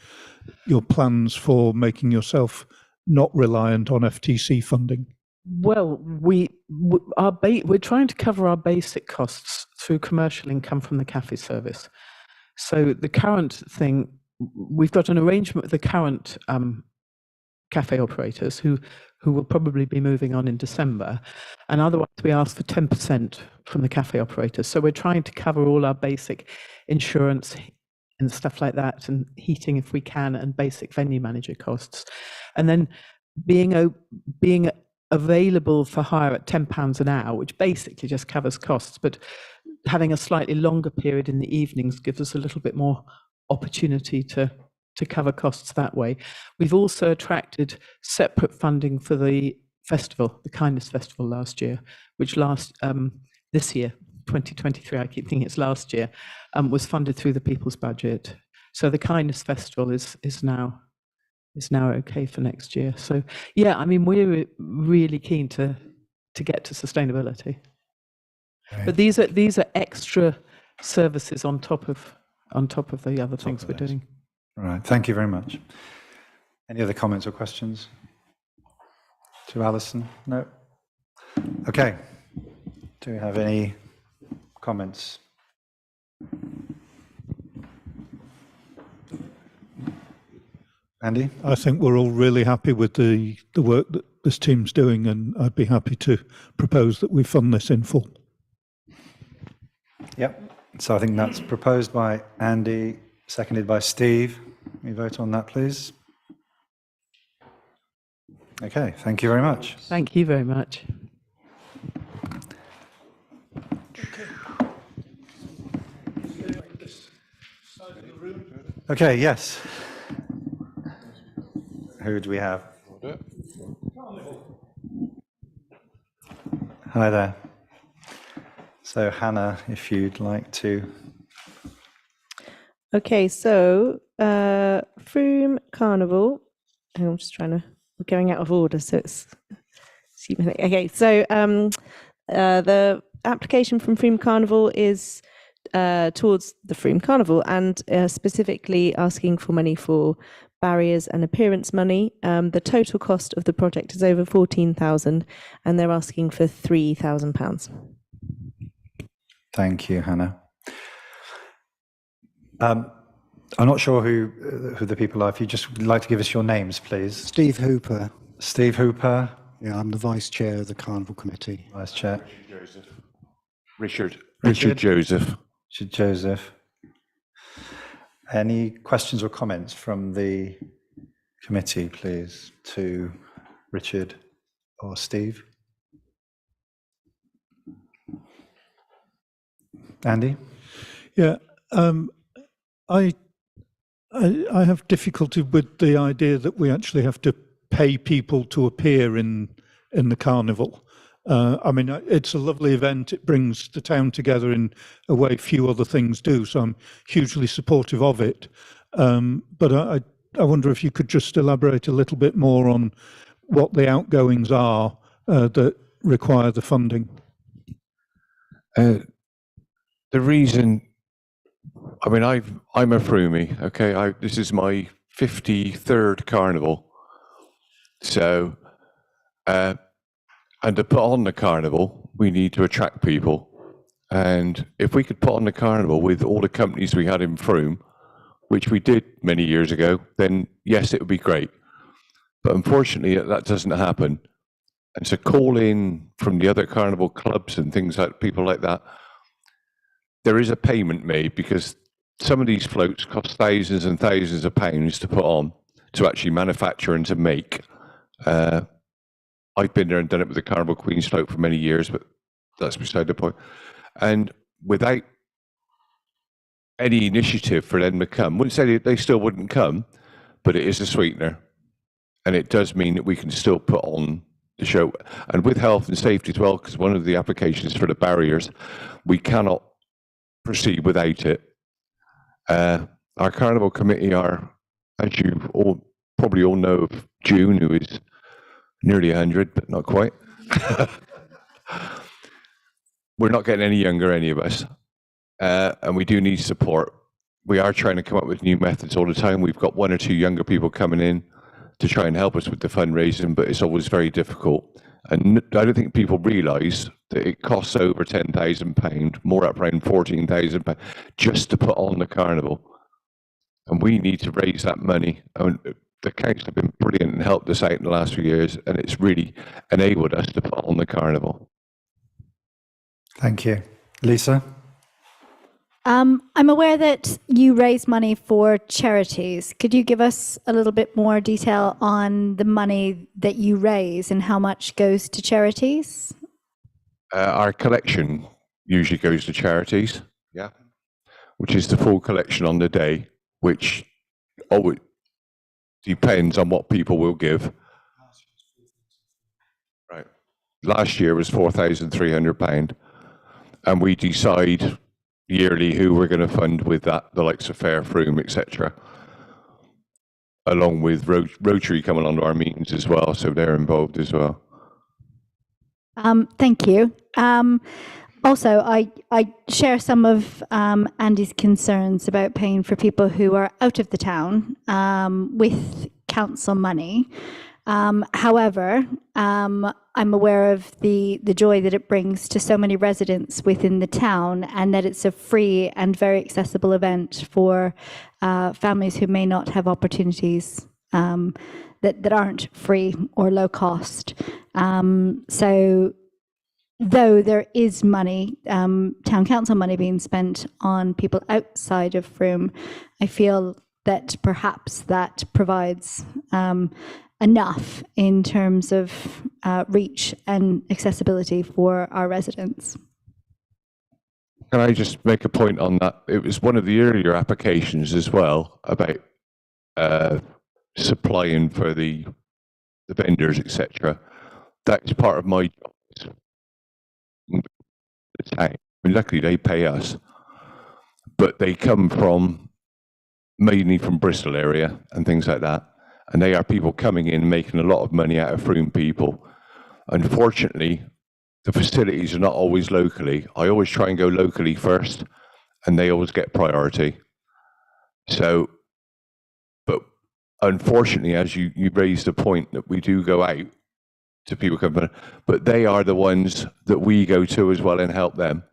your plans for making yourself not reliant on FTC funding. Well, we're trying to cover our basic costs through commercial income from the cafe service. So the current thing, we've got an arrangement with the current cafe operators who will probably be moving on in December, and otherwise we ask for 10% from the cafe operators. So we're trying to cover all our basic insurance and stuff like that, and heating if we can, and basic venue manager costs, and then being available for hire at £10 an hour, which basically just covers costs, but having a slightly longer period in the evenings gives us a little bit more opportunity to cover costs that way. We've also attracted separate funding for the festival, the Kindness Festival last year, which this year, 2023, I keep thinking it's last year, was funded through the People's Budget. So the Kindness Festival is now okay for next year. So yeah, I mean, we're really keen to get to sustainability. Right. But these are extra services on top of the other things we're doing. All right, thank you very much. Any other comments or questions? To Alison? No? Okay. Do we have any comments? Andy? I think we're all really happy with the work that this team's doing, and I'd be happy to propose that we fund this in full. Yep. So I think that's proposed by Andy, seconded by Steve. Can we vote on that, please? Okay, thank you very much. Thank you very much. Okay, yes. Who do we have? Hi there. So Hannah, if you'd like to. Okay, so Froome Carnival. I'm just trying to, we're going out of order, so it's. Okay, so the application from Froome Carnival is towards the Froome Carnival, and specifically asking for money for barriers and appearance money. The total cost of the project is over 14,000, and they're asking for £3,000. Thank you, Hannah. I'm not sure who the people are. If you just would like to give us your names, please. Steve Hooper. Steve Hooper. Yeah, I'm the Vice Chair of the Carnival Committee. Vice Chair. Richard Richard Joseph. Richard Joseph. Any questions or comments from the committee, please, to Richard or Steve? Andy? Yeah, I have difficulty with the idea that we actually have to pay people to appear in the carnival. I mean, it's a lovely event. It brings the town together in a way few other things do. So I'm hugely supportive of it. But I wonder if you could just elaborate a little bit more on what the outgoings are that require the funding. The reason, I mean, I'm a Froomie, okay? This is my 53rd carnival. So, and to put on the carnival, we need to attract people. And if we could put on the carnival with all the companies we had in Froome, which we did many years ago, then yes, it would be great. But unfortunately, that doesn't happen. And so call in from the other carnival clubs and things like people like that, there is a payment made because some of these floats cost thousands and thousands of pounds to put on, to actually manufacture and to make. I've been there and done it with the Carnival Queen's float for many years, but that's beside the point. And without any initiative for them to come, wouldn't say they still wouldn't come, but it is a sweetener. And it does mean that we can still put on the show. And with health and safety as well, because one of the applications for the barriers, we cannot proceed without it. Our Carnival Committee are, as you all probably all know, of June, who is nearly 100, but not quite. We're not getting any younger, any of us. And we do need support. We are trying to come up with new methods all the time. We've got one or two younger people coming in to try and help us with the fundraising, but it's always very difficult. And I don't think people realise that it costs over £10,000, more up around £14,000, just to put on the carnival. And we need to raise that money. And the council have been brilliant and helped us out in the last few years, and it's really enabled us to put on the carnival. Thank you. Lisa? I'm aware that you raise money for charities. Could you give us a little bit more detail on the money that you raise and how much goes to charities? Our collection usually goes to charities, yeah, which is the full collection on the day, which it depends on what people will give. Right. Last year was £4,300, and we decide yearly who we're going to fund with that, the likes of Fair Froome, etc. Along with Rotary coming onto our meetings as well, so they're involved as well. Thank you. Also, I share some of Andy's concerns about paying for people who are out of the town with council money. However, I'm aware of the joy that it brings to so many residents within the town, and that it's a free and very accessible event for families who may not have opportunities that aren't free or low cost. So though there is money, town council money being spent on people outside of Frome, I feel that perhaps that provides enough in terms of reach and accessibility for our residents. Can I just make a point on that? It was one of the earlier applications as well about supplying for the vendors, etc. That's part of my job. I mean, luckily they pay us, but they come from mainly from Bristol area and things like that. And they are people coming in making a lot of money out of Frome people. Unfortunately, the facilities are not always locally. I always try and go locally first, and they always get priority. So, but unfortunately, as you raised the point that we do go out to people coming, but they are the ones that we go to as well and help them.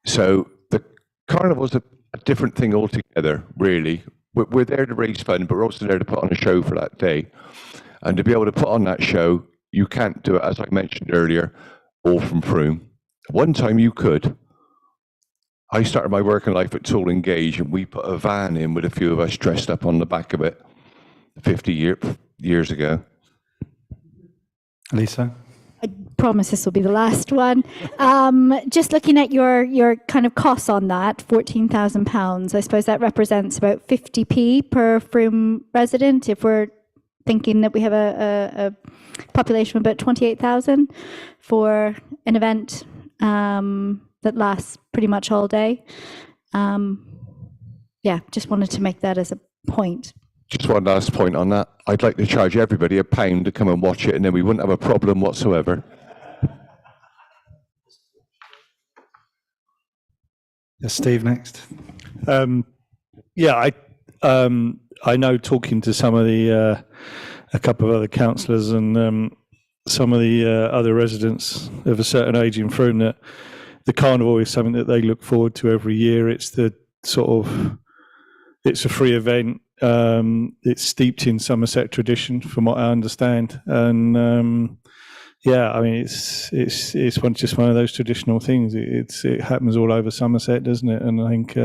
So the carnival's a different thing altogether, really. We're there to raise funds, but we're also there to put on a show for that day. And to be able to put on that show, you can't do it, as I mentioned earlier, all from Frome. One time you could. I started my working life at Tool Engage, and we put a van in with a few of us dressed up on the back of it 50 years ago. Lisa? I promise this will be the last one. Just looking at your kind of costs on that, £14,000, I suppose that represents about 50p per Frome resident, if we're thinking that we have a population of about 28,000 for an event that lasts pretty much all day. Yeah, just wanted to make that as a point. Just one last point on that. I'd like to charge everybody £1 to come and watch it, and then we wouldn't have a problem whatsoever. Yes, Steve, next. Yeah, I know, talking to some of the a couple of other councillors and some of the other residents of a certain age in Frome, that the carnival is something that they look forward to every year. It's the sort of, it's a free event. It's steeped in Somerset tradition, from what I understand, and yeah, I mean, it's just one of those traditional things. It happens all over Somerset, doesn't it? And I think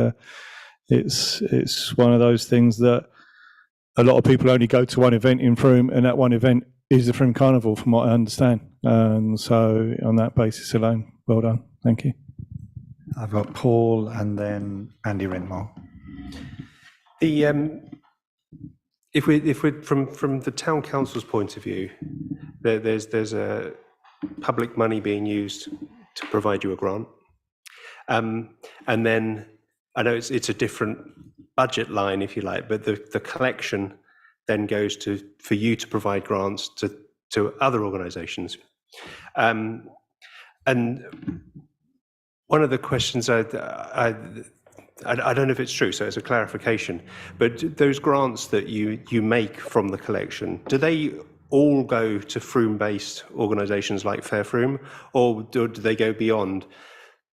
it's one of those things that a lot of people only go to one event in Frome, and that one event is the Frome Carnival, from what I understand. And so, on that basis alone, well done. Thank you. I've got Paul and then Andy Rintmore. If we're from the town council's point of view, there's a public money being used to provide you a grant, and then I know it's a different budget line, if you like, but the collection then goes for you to provide grants to other organisations, and one of the questions I don't know if it's true, so it's a clarification, but those grants that you make from the collection, do they all go to Frome-based organisations like Fair Frome, or do they go beyond?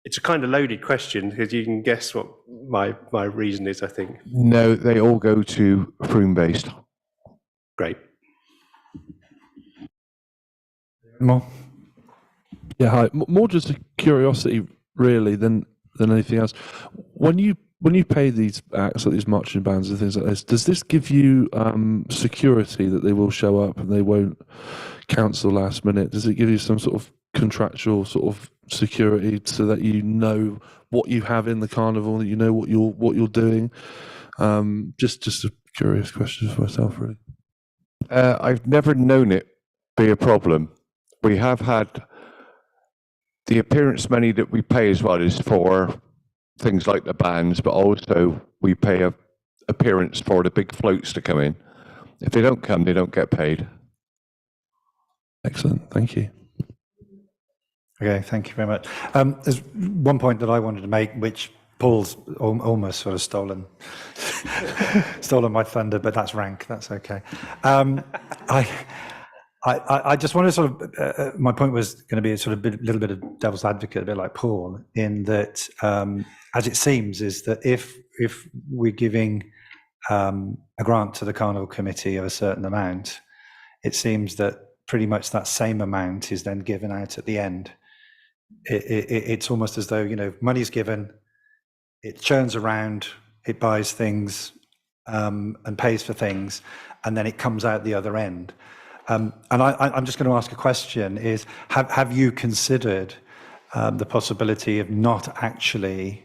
It's a kind of loaded question, because you can guess what my reason is, I think. No, they all go to Frome-based. Great. More? Yeah, hi. More just a curiosity, really, than anything else. When you pay these acts, like these marching bands and things like this, does this give you security that they will show up and they won't cancel last minute? Does it give you some sort of contractual sort of security so that you know what you have in the carnival, that you know what you're doing? Just a curious question for myself, really. I've never known it be a problem. We have had the appearance money that we pay as well is for things like the bands, but also we pay a appearance for the big floats to come in. If they don't come, they don't get paid. Excellent, thank you. Okay, thank you very much. There's one point that I wanted to make, which Paul's almost sort of stolen my thunder, but that's rank. That's okay. I just want to sort of, my point was going to be a sort of little bit of devil's advocate, a bit like Paul, in that, as it seems, is that if we're giving a grant to the Carnival Committee of a certain amount, it seems that pretty much that same amount is then given out at the end. It's almost as though, money's given, it churns around, it buys things and pays for things, and then it comes out the other end. And I'm just going to ask a question: is have you considered the possibility of not actually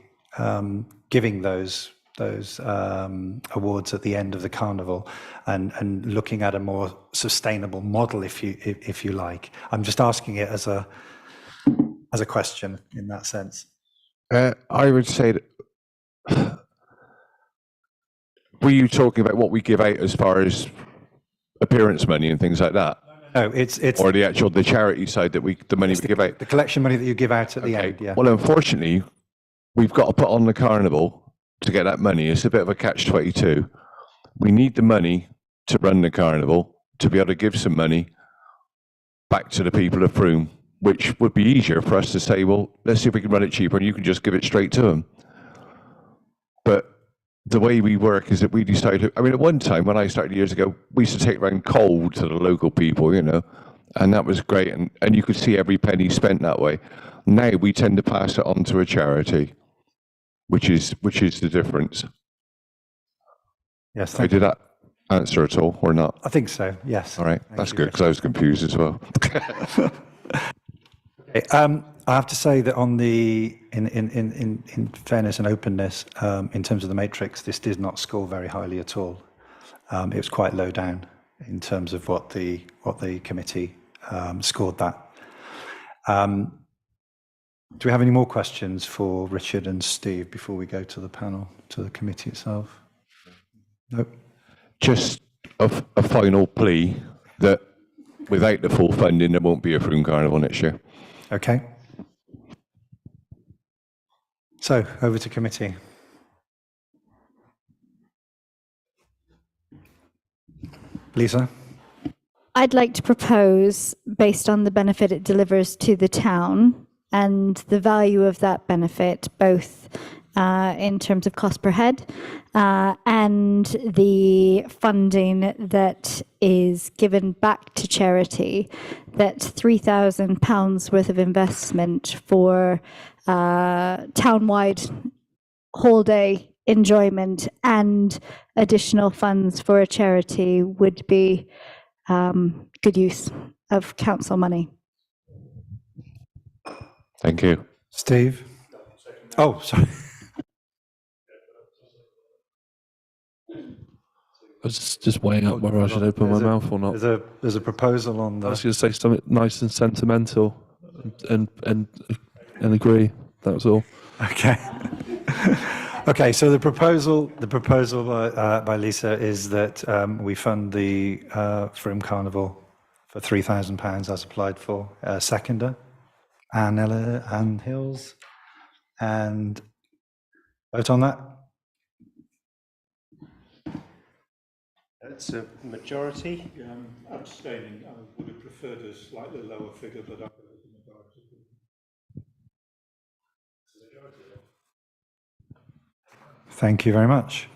giving those awards at the end of the carnival, and looking at a more sustainable model, if you like? I'm just asking it as a question in that sense. I would say that. Were you talking about what we give out as far as appearance money and things like that? No, it's or the charity side that the money we give out. The collection money that you give out at the end. Yeah. Well, unfortunately, we've got to put on the carnival to get that money. It's a bit of a catch-22. We need the money to run the carnival to be able to give some money back to the people of Frome, which would be easier for us to say, well, let's see if we can run it cheaper, and you can just give it straight to them. But the way we work is that we decided, at one time when I started years ago, we used to take around coal to the local people, and that was great. And you could see every penny spent that way. Now we tend to pass it on to a charity, which is the difference. Yes. Did that answer at all or not? I think so. Yes. All right. That's good, because I was confused as well. Okay, I have to say that in fairness and openness, in terms of the matrix, this did not score very highly at all. It was quite low down in terms of what the committee scored that. Do we have any more questions for Richard and Steve before we go to the panel, to the committee itself? Nope. Just a final plea that without the full funding, there won't be a Frome Carnival next year. Okay. So, over to committee. Lisa? I'd like to propose, based on the benefit it delivers to the town and the value of that benefit, both in terms of cost per head and the funding that is given back to charity, that £3,000 worth of investment for town-wide whole day enjoyment and additional funds for a charity would be good use of council money. Thank you. Steve? Oh, sorry. I was just weighing up whether I should open my mouth or not. There's a proposal on the... I was going to say something nice and sentimental and agree. That was all. Okay. Okay, so the proposal by Lisa is that we fund the Frome Carnival for £3,000 as applied for. Seconder, Anne Hills, and vote on that. That's a majority. Abstaining. I would have preferred a slightly lower figure, but I voted the majority. Thank you very much.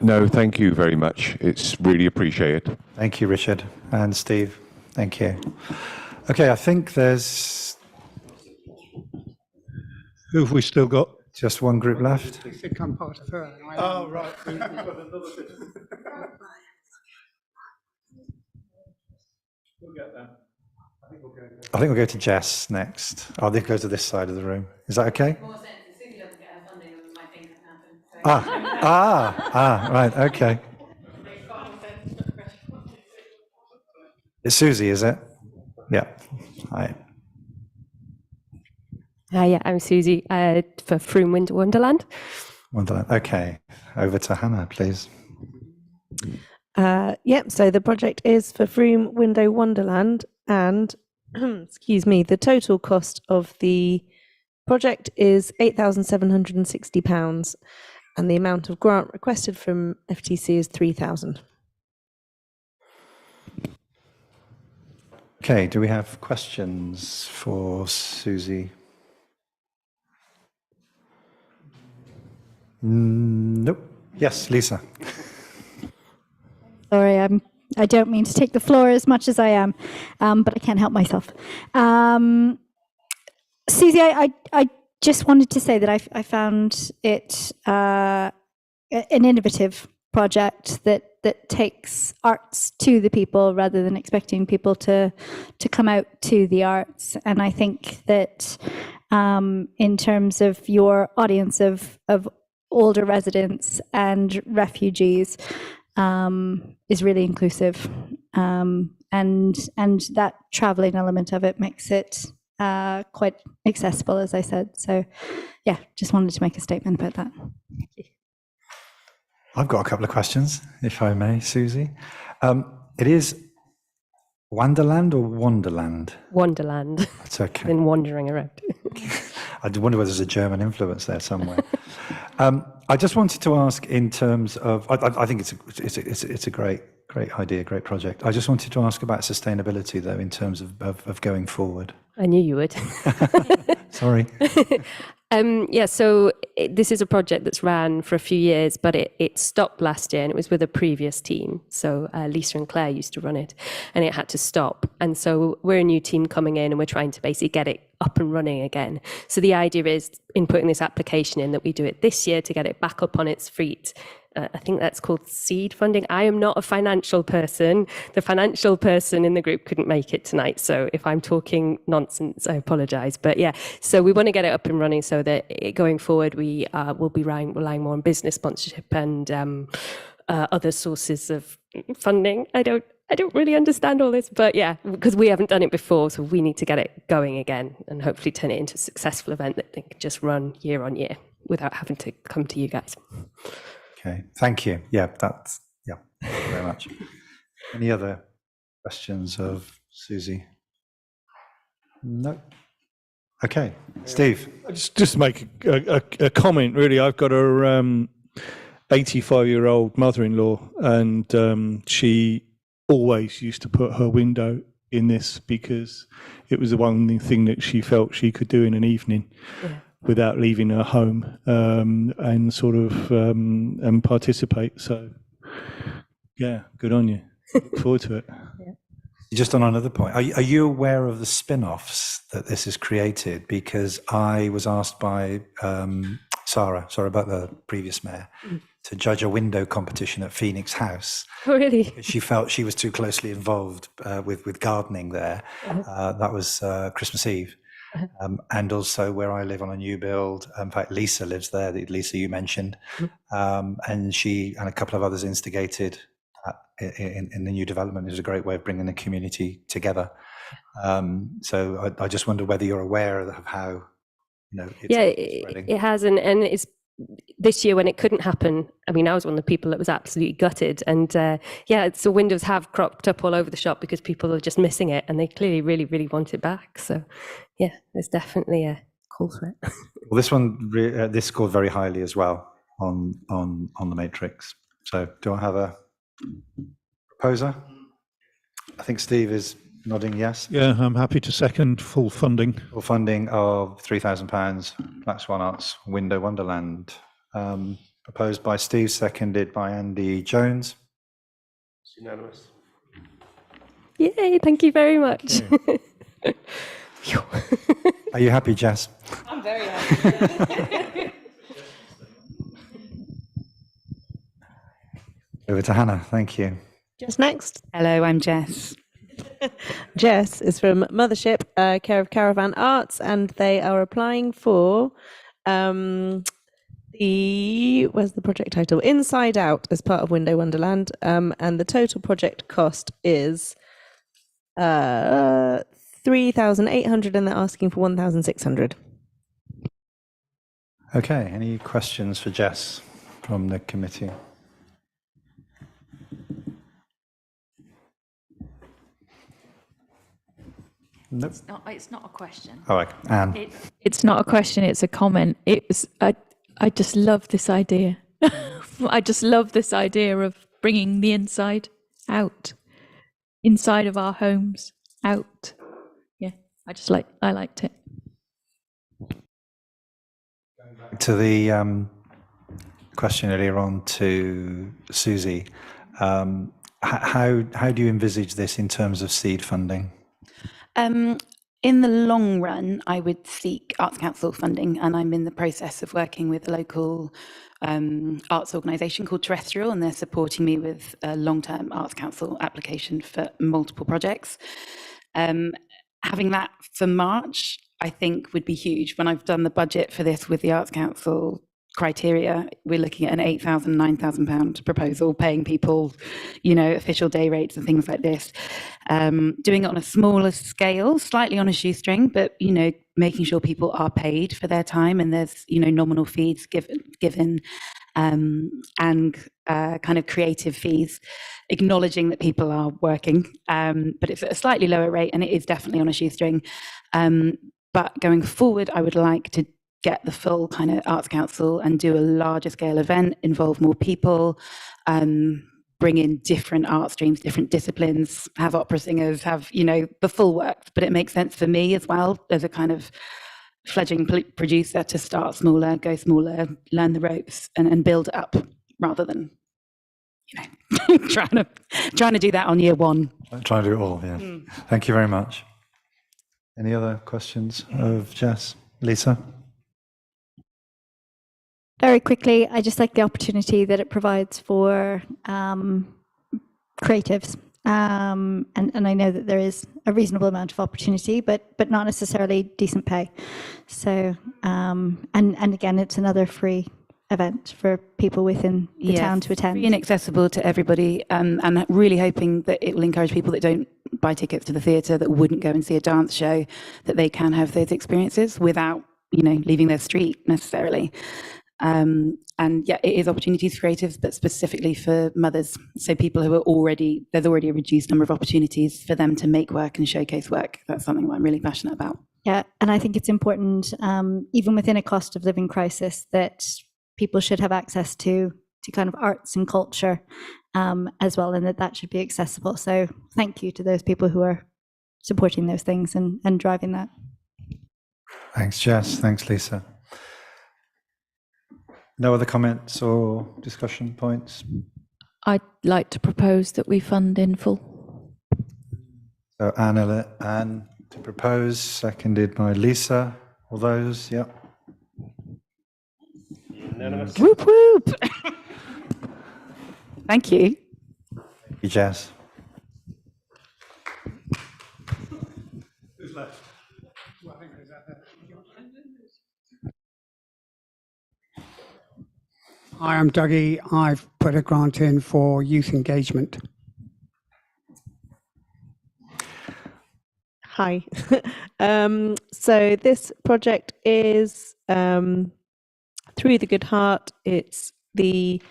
No, thank you very much. It's really appreciated. Thank you, Richard and Steve. Thank you. Okay, I think there's... Who have we still got? Just one group left. I think I'm part of her. Oh, right. We've got another bit. We'll get that. I think we'll go to Jess next. I'll go to this side of the room. Is that okay? Right, okay. It's Susie, is it? Yeah. Hi. Yeah, I'm Susie for Frome Winter Wonderland. Okay. Over to Hannah, please. So the project is for Frome Window Wonderland, and excuse me, the total cost of the Project is £8,760, and the amount of grant requested from FTC is 3,000. Okay, do we have questions for Susie? Nope. Yes, Lisa. Sorry, I don't mean to take the floor as much as I am, but I can't help myself. Susie, I just wanted to say that I found it an innovative project that takes arts to the people rather than expecting people to come out to the arts. And I think that in terms of your audience of older residents and refugees is really inclusive. And that traveling element of it makes it quite accessible, as I said. So yeah, just wanted to make a statement about that. I've got a couple of questions, if I may, Susie. It is Wonderland or Wonderland? Wonderland. That's okay. Been wandering around. I wonder whether there's a German influence there somewhere. I just wanted to ask in terms of, I think it's a great idea, great project. I just wanted to ask about sustainability, though, in terms of going forward. I knew you would. Sorry. Yeah, so this is a project that's ran for a few years, but it stopped last year, and it was with a previous team. So Lisa and Claire used to run it, and it had to stop. And so we're a new team coming in, and we're trying to basically get it up and running again. So the idea is, in putting this application in, that we do it this year to get it back up on its feet. I think that's called seed funding. I am not a financial person. The financial person in the group couldn't make it tonight. So if I'm talking nonsense, I apologize. But yeah, so we want to get it up and running so that going forward, we will be relying more on business sponsorship and other sources of funding. I don't really understand all this, but yeah, because we haven't done it before, so we need to get it going again and hopefully turn it into a successful event that can just run year on year without having to come to you guys. Okay, thank you. Yeah, thank you very much. Any other questions of Susie? No. Okay, Steve. Just make a comment, really. I've got a 85-year-old mother-in-law, and she always used to put her window in this because it was the one thing that she felt she could do in an evening. Yeah. Without leaving her home, and sort of and participate. So, yeah, good on you. Look forward to it. Yeah. Just on another point, are you aware of the spin-offs that this has created? Because I was asked by Sarah, sorry about the previous mayor, to judge a window competition at Phoenix House. Oh, really? She felt she was too closely involved with gardening there. That was Christmas Eve. And also where I live on a new build. In fact, Lisa lives there, Lisa you mentioned. And she and a couple of others instigated in the new development. It was a great way of bringing the community together. So I just wonder whether you're aware of how, it's spreading. It has, and it's this year when it couldn't happen. I mean, I was one of the people that was absolutely gutted, and so windows have cropped up all over the shop because people are just missing it, and they clearly really, really want it back. So yeah, there's definitely a call for it. Well, this one this scored very highly as well on the matrix. So do I have a proposer? I think Steve is nodding yes. Yeah, I'm happy to second full funding. Full funding of £3,000, Black Swan Arts Window Wonderland. Proposed by Steve, seconded by Andy Jones. It's unanimous. Yay, thank you very much. Are you happy, Jess? I'm very happy. Over to Hannah, thank you. Jess next. Hello, I'm Jess. Jess is from Mothership, care of Caravan Arts, and they are applying for where's the project title? Inside Out as part of Window Wonderland, and the total project cost is 3,800, and they're asking for 1,600. Okay, any questions for Jess from the committee? Nope. It's not a question. All right, Anne. It's not a question, it's a comment. I just love this idea. I just love this idea of bringing the inside out, inside of our homes, out. Yeah, I liked it. To the question earlier on to Susie, how do you envisage this in terms of seed funding? In the long run, I would seek Arts Council funding, and I'm in the process of working with a local arts organisation called Terrestrial, and they're supporting me with a long-term Arts Council application for multiple projects. Having that for March, I think, would be huge. When I've done the budget for this with the Arts Council criteria, we're looking at an £8,000, £9,000 proposal, paying people, official day rates and things like this. Doing it on a smaller scale, slightly on a shoestring, but, making sure people are paid for their time and there's, nominal fees given and kind of creative fees, acknowledging that people are working, but it's at a slightly lower rate and it is definitely on a shoestring. But going forward, I would like to get the full kind of Arts Council and do a larger scale event, involve more people, bring in different art streams, different disciplines, have opera singers, have, the full works. But it makes sense for me as well as a kind of fledgling producer to start smaller, go smaller, learn the ropes and build it up rather than, trying to do that on year one. Trying to do it all, yeah. Thank you very much. Any other questions of Jess? Lisa? Very quickly, I just like the opportunity that it provides for creatives. And I know that there is a reasonable amount of opportunity, but not necessarily decent pay. So, and again, it's another free event for people within the town to attend. Free and accessible to everybody, and really hoping that it will encourage people that don't buy tickets to the theatre, that wouldn't go and see a dance show, that they can have those experiences without, leaving their street necessarily. And yeah, it is opportunities for creatives, but specifically for mothers. So people who are there's already a reduced number of opportunities for them to make work and showcase work. That's something that I'm really passionate about. Yeah, and I think it's important, even within a cost of living crisis, that people should have access to kind of arts and culture as well, and that should be accessible. So thank you to those people who are supporting those things and driving that. Thanks, Jess. Thanks, Lisa. No other comments or discussion points? I'd like to propose that we fund in full. So Anne to propose, seconded by Lisa. All those, yep. Unanimous. Whoop, whoop. Thank you. Thank you, Jess. Who's left? Hi, I'm Dougie. I've put a grant in for youth engagement. Hi. So this project is through the Good Heart. It's the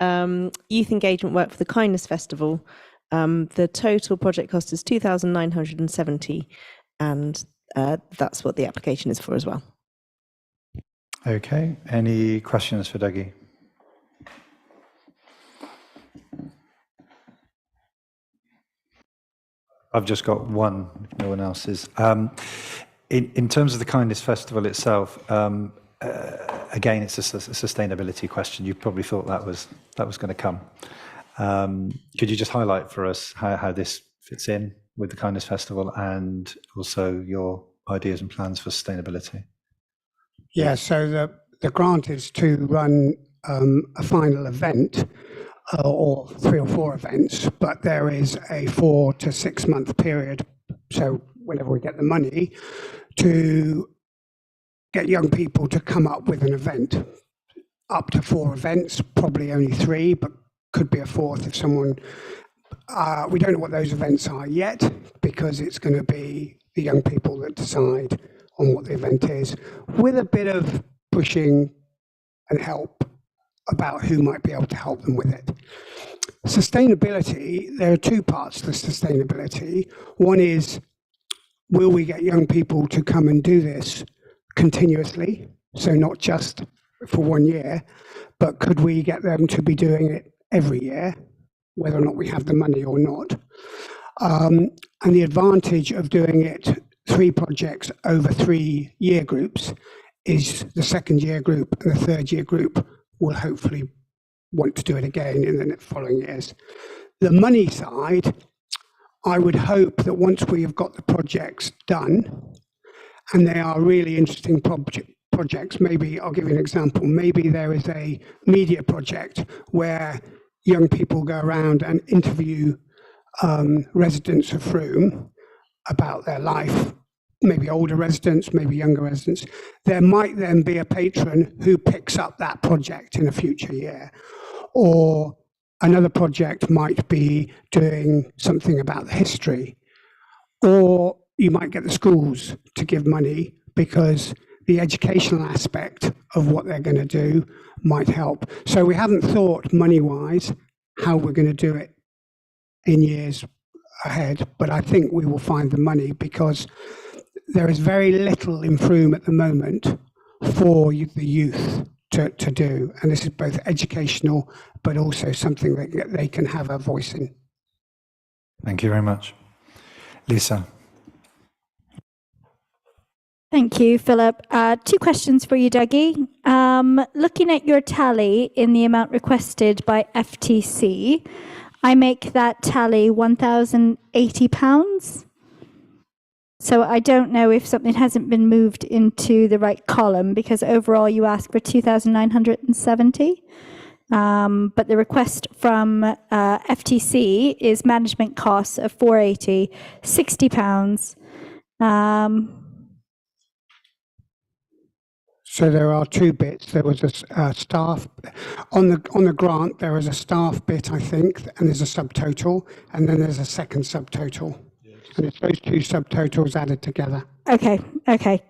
youth engagement work for the Kindness Festival. The total project cost is $2,970, and that's what the application is for as well. Okay, any questions for Dougie? I've just got one, if no one else is. In terms of the Kindness Festival itself, again, it's a sustainability question. You probably thought that was going to come. Could you just highlight for us how this fits in with the Kindness Festival and also your ideas and plans for sustainability? Yeah, so the grant is to run a final event, or 3 or 4 events, but there is a 4 to 6 month period, so whenever we get the money, to get young people to come up with an event. Up to 4 events, probably only 3, but could be a 4th if someone, we don't know what those events are yet, because it's going to be the young people that decide on what the event is, with a bit of pushing and help about who might be able to help them with it. Sustainability, there are 2 parts to sustainability. One is will we get young people to come and do this continuously? So not just for 1 year, but could we get them to be doing it every year, whether or not we have the money or not? And the advantage of doing it 3 projects over 3 year groups is the second year group and the third year group will hopefully want to do it again in the following years. The money side, I would hope that once we have got the projects done, and they are really interesting projects, maybe I'll give you an example, maybe there is a media project where young people go around and interview residents of Frome about their life, maybe older residents, maybe younger residents. There might then be a patron who picks up that project in a future year. Or another project might be doing something about the history. Or you might get the schools to give money because the educational aspect of what they're going to do might help. So we haven't thought money-wise how we're going to do it in years ahead, but I think we will find the money because there is very little in Frome at the moment for the youth to do. And this is both educational, but also something that they can have a voice in. Thank you very much. Lisa. Thank you, Philip. 2 questions for you, Dougie. Looking at your tally in the amount requested by FTC, I make that tally £1,080. So I don't know if something hasn't been moved into the right column because overall you ask for 2,970. But the request from FTC is management costs of 480, £60. So there are 2 bits. There was a staff on the grant. There is a staff bit, I think, and there's a subtotal, and then there's a second subtotal, and it's those 2 subtotals added together. Okay,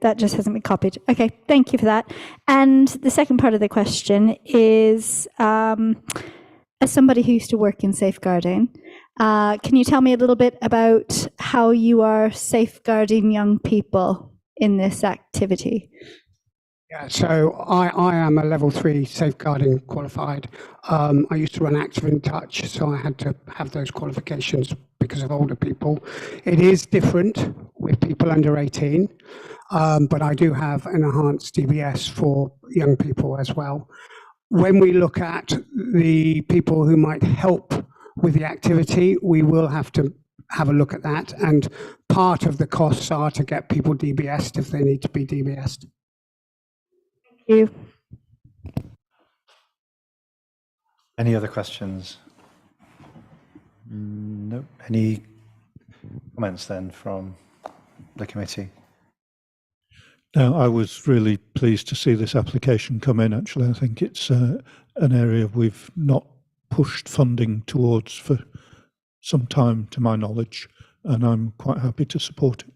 that just hasn't been copied. Okay, thank you for that. And the second part of the question is, as somebody who used to work in safeguarding, can you tell me a little bit about how you are safeguarding young people in this activity? Yeah, so I am a level 3 safeguarding qualified. I used to run Active in Touch, so I had to have those qualifications because of older people. It is different with people under 18, but I do have an enhanced DBS for young people as well. When we look at the people who might help with the activity, we will have to have a look at that, and part of the costs are to get people DBS'd if they need to be DBS'd. You. Any other questions? No. Any comments then from the committee? No, I was really pleased to see this application come in, actually. I think it's an area we've not pushed funding towards for some time, to my knowledge, and I'm quite happy to support it.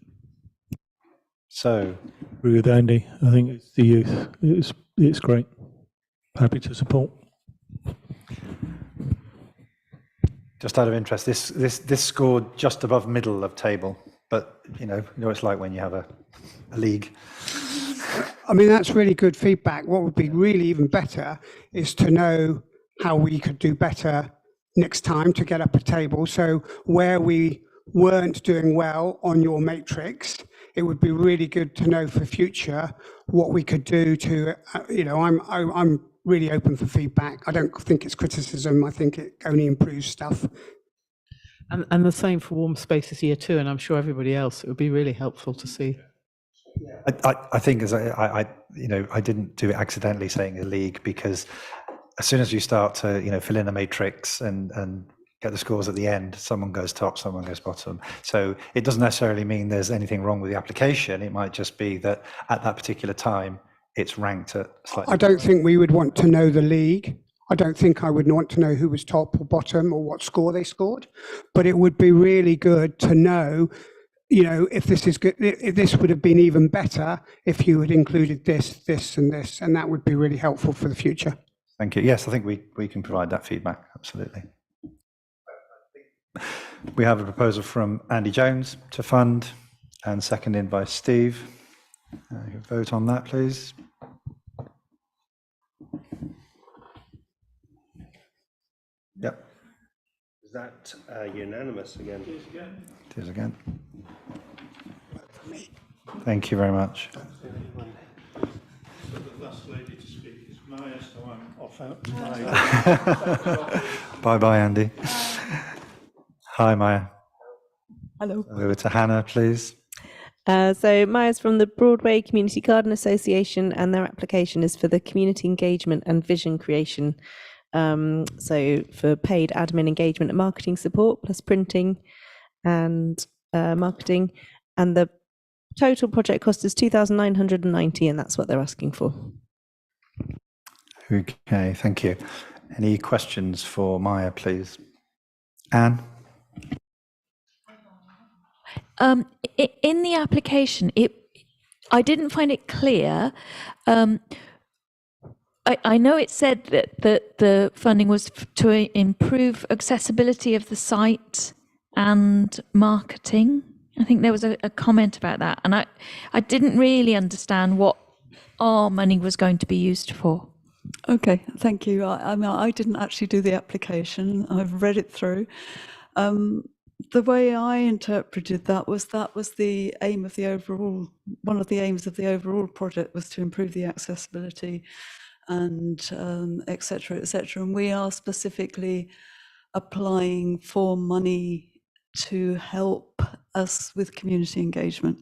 So, agree with Andy. I think it's the youth. It's great. Happy to support. Just out of interest, this scored just above middle of table, but you know what it's like when you have a league. I mean, that's really good feedback. What would be really even better is to know how we could do better next time to get up a table. So where we weren't doing well on your matrix, it would be really good to know for future what we could do to, I'm really open for feedback. I don't think it's criticism. I think it only improves stuff. And the same for Warm Spaces Year 2, and I'm sure everybody else. It would be really helpful to see. I think as I didn't do it accidentally saying a league, because as soon as you start to fill in a matrix and get the scores at the end, someone goes top, someone goes bottom. So it doesn't necessarily mean there's anything wrong with the application. It might just be that at that particular time, it's ranked at slightly. I don't think we would want to know the league. I don't think I would want to know who was top or bottom or what score they scored. But it would be really good to know, if this is good, if this would have been even better if you had included this, and this, and that would be really helpful for the future. Thank you. Yes, I think we can provide that feedback. Absolutely. We have a proposal from Andy Jones to fund and seconded by Steve. Vote on that, please. Yep, Is that unanimous again? it is again. Thank you very much. So the last lady to speak is Maya, so I'm off out. Bye-bye, Andy. Hi, Maya. Hello. Over to Hannah, please. So Maya's from the Broadway Community Garden Association, and their application is for the community engagement and vision creation. So for paid admin engagement and marketing support, plus printing and marketing, and the total project cost is 2,990, and that's what they're asking for. Okay, thank you. Any questions for Maya, please? Anne? In the application, I didn't find it clear. I know it said that the funding was to improve accessibility of the site and marketing. I think there was a comment about that, and I didn't really understand what our money was going to be used for. Okay, thank you. I mean, I didn't actually do the application. I've read it through. The way I interpreted that was the aim of the overall, one of the aims of the overall project was to improve the accessibility and et cetera, et cetera. And we are specifically applying for money to help us with community engagement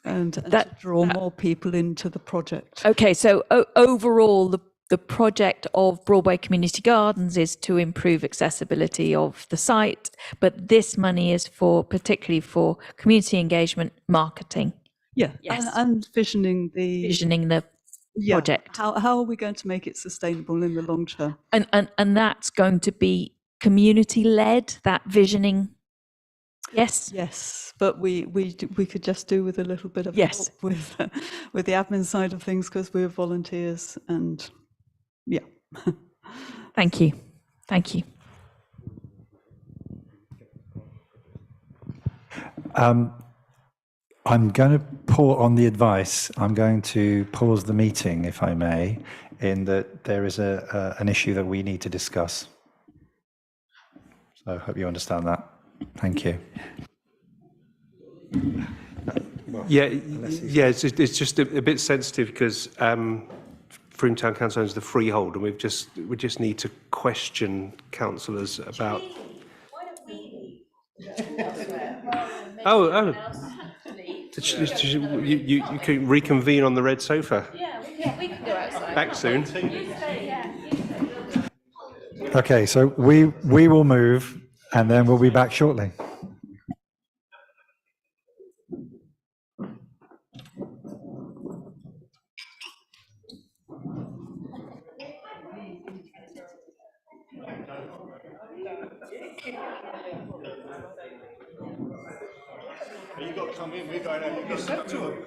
and to draw more people into the project. Okay, so overall, the project of Broadway Community Gardens is to improve accessibility of the site, but this money is particularly for community engagement marketing. Yeah, yes, and visioning the project. How are we going to make it sustainable in the long term? And that's going to be community led. That visioning. Yes. Yes, but we could just do with a little bit of help with the admin side of things because we're volunteers and yeah. Thank you. Thank you. I'm going to on the advice. I'm going to pause the meeting, if I may, in that there is an issue that we need to discuss. So I hope you understand that. Thank you. Yeah, it's just a bit sensitive because Frome Town Council owns the freehold, and we just need to question councillors about. Oh. You can reconvene on the red sofa. Yeah, we can go outside. Back soon. Okay, so we will move, and then we'll be back shortly. You got to come in, we're going out. You said to him.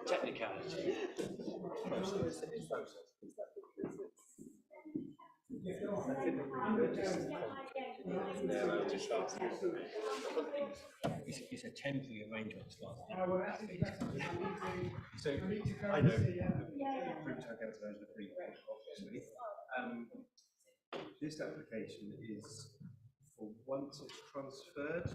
Technicality. It's a temporary arrangement. So I know Frome Town Council owns the freehold, obviously. This application is for once it's transferred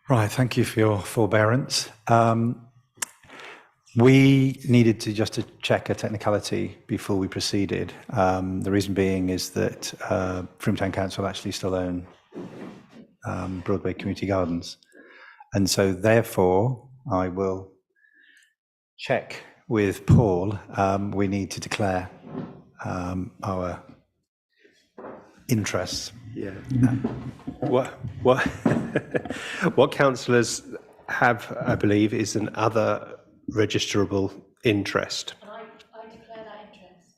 Right, thank you for your forbearance. We needed to just to check a technicality before we proceeded. The reason being is that Frome Town Council actually still own Broadway Community Gardens. And so therefore, I will check with Paul. We need to declare our interests. Yeah. What what councillors have, I believe, is an other registerable interest. And I declare that interest.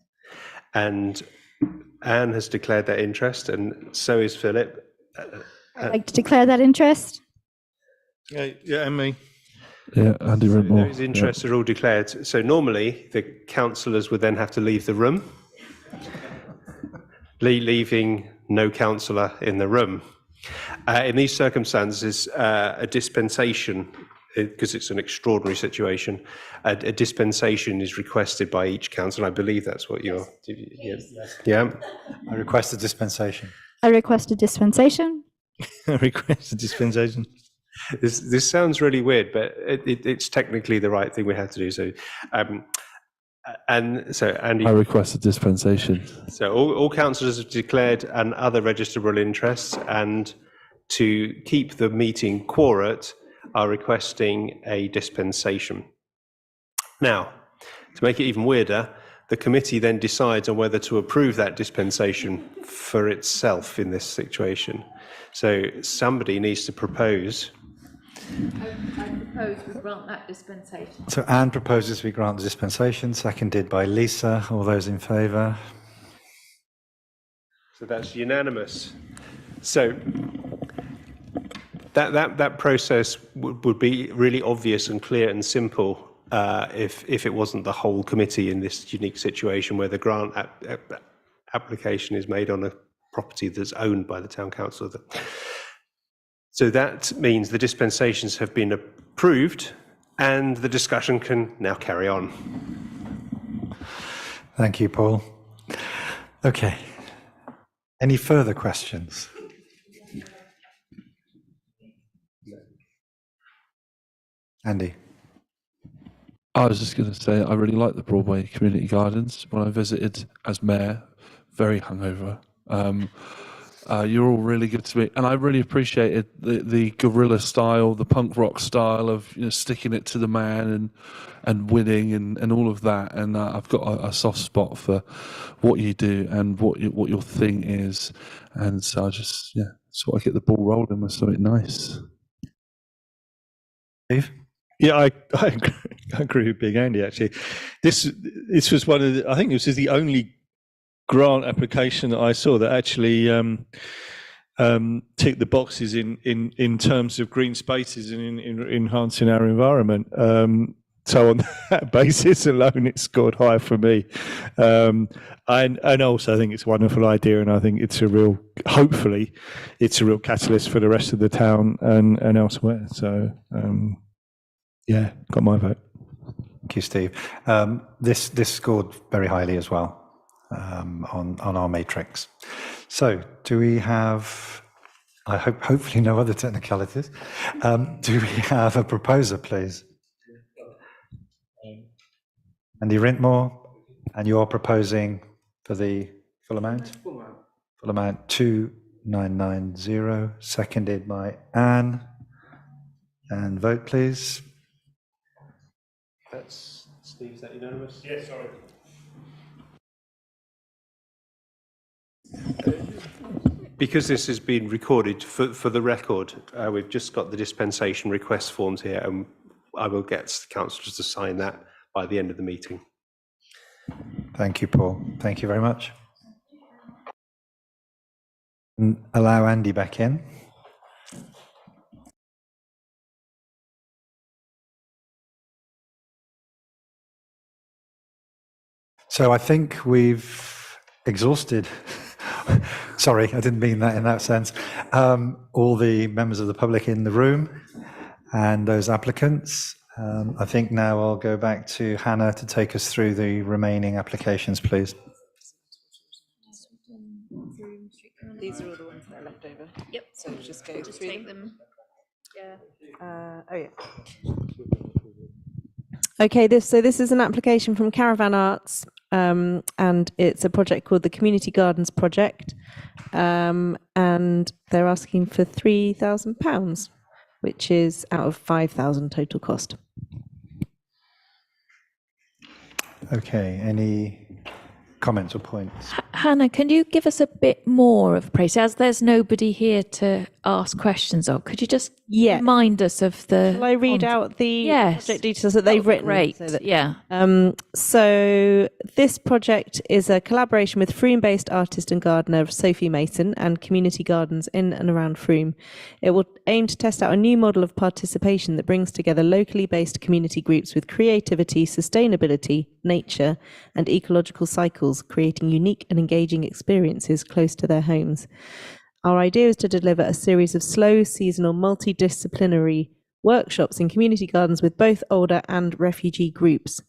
And Anne has declared that interest, and so is Philip. I'd like to declare that interest. Yeah, and me. Yeah, Andy Rintmore. Those interests are all declared. So normally the councillors would then have to leave the room, leaving no councillor in the room. In these circumstances, a dispensation, because it's an extraordinary situation, a dispensation is requested by each councillor. I believe that's what you're. Yeah. I request a dispensation. I request a dispensation. Request a dispensation. This sounds really weird, but it's technically the right thing we have to do. So, and so Andy. I request a dispensation. So all councillors have declared and other registrable interests, and to keep the meeting quorate, are requesting a dispensation. Now, to make it even weirder, the committee then decides on whether to approve that dispensation for itself in this situation. So somebody needs to propose. I propose we grant that dispensation. So Anne proposes we grant the dispensation, seconded by Lisa. All those in favour? So that's unanimous. So that process would be really obvious and clear and simple if it wasn't the whole committee in this unique situation where the grant application is made on a property that's owned by the town council. So that means the dispensations have been approved and the discussion can now carry on. Thank you, Paul. Okay. Any further questions? Andy. I was just going to say, I really like the Broadway Community Gardens. When I visited as mayor, very hungover. You're all really good to me, and I really appreciated the guerrilla style, the punk rock style of sticking it to the man and winning and all of that. And I've got a soft spot for what you do and what your thing is, and so I just sort of get the ball rolling with something nice. Steve? Yeah, I agree with Big Andy. Actually, this was one of the, I think this is the only grant application that I saw that actually ticked the boxes in terms of green spaces and in enhancing our environment. So on that basis alone, it scored high for me. And also I think it's a wonderful idea, and I think it's hopefully it's a real catalyst for the rest of the town and elsewhere. So yeah, got my vote. Thank you, Steve. This scored very highly as well on our matrix. So do we have, I hope hopefully no other technicalities, do we have a proposer, please? Andy Rintmore, and you're proposing for the full amount? Full amount 2990, seconded by Anne. And vote, please. That's Steve, is that unanimous? Yes, sorry. Because this has been recorded for the record, we've just got the dispensation request forms here, and I will get the councillors to sign that by the end of the meeting. Thank you, Paul. Thank you very much. And allow Andy back in. So I think we've exhausted, sorry, I didn't mean that in that sense, all the members of the public in the room and those applicants. I think now I'll go back to Hannah to take us through the remaining applications, please. These are all the ones that are left over. Yep. So just go Just through take them. them. Okay, this is an application from Caravan Arts, and it's a project called the Community Gardens Project, and they're asking for £3,000, which is out of 5,000 total cost. Okay, any comments or points? Hannah, can you give us a bit more of praise? As there's nobody here to ask questions of, could you just remind us of the... Shall I read out the project details that they've written? Great, So that- yeah. So this project is a collaboration with Frome-based artist and gardener Sophie Mason and community gardens in and around Frome. It will aim to test out a new model of participation that brings together locally based community groups with creativity, sustainability, nature, and ecological cycles, creating unique and engaging experiences close to their homes. Our idea is to deliver a series of slow, seasonal, multidisciplinary workshops in community gardens with both older and refugee groups.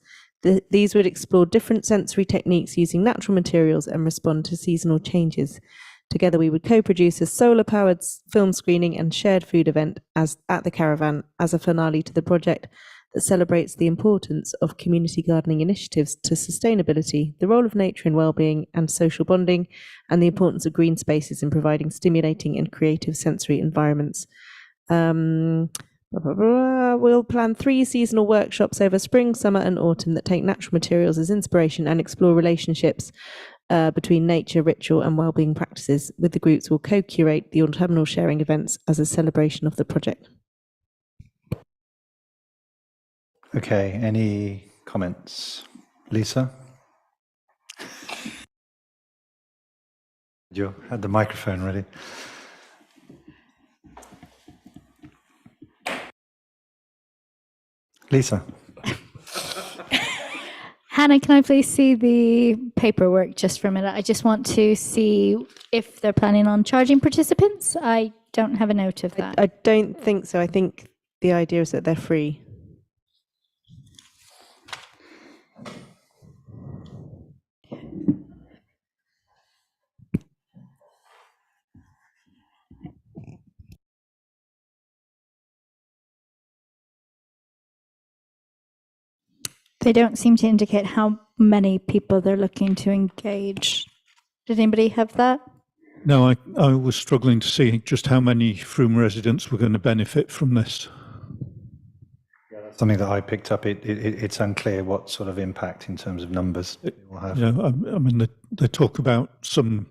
These would explore different sensory techniques using natural materials and respond to seasonal changes. Together, we would co-produce a solar-powered film screening and shared food event at the Caravan as a finale to the project that celebrates the importance of community gardening initiatives to sustainability, the role of nature in well-being and social bonding, and the importance of green spaces in providing stimulating and creative sensory environments. We'll plan 3 seasonal workshops over spring, summer, and autumn that take natural materials as inspiration and explore relationships between nature, ritual, and well-being practices. With the groups, we'll co-curate the autumnal sharing events as a celebration of the project. Okay, any comments? Lisa? You had the microphone ready. Lisa? Hannah, can I please see the paperwork just for a minute? I just want to see if they're planning on charging participants. I don't have a note of that. I don't think so. I think the idea is that they're free. They don't seem to indicate how many people they're looking to engage. Did anybody have that? No, I was struggling to see just how many Frome residents were going to benefit from this. Something that I picked up, it's unclear what sort of impact in terms of numbers it will have. Yeah, I mean, they talk about some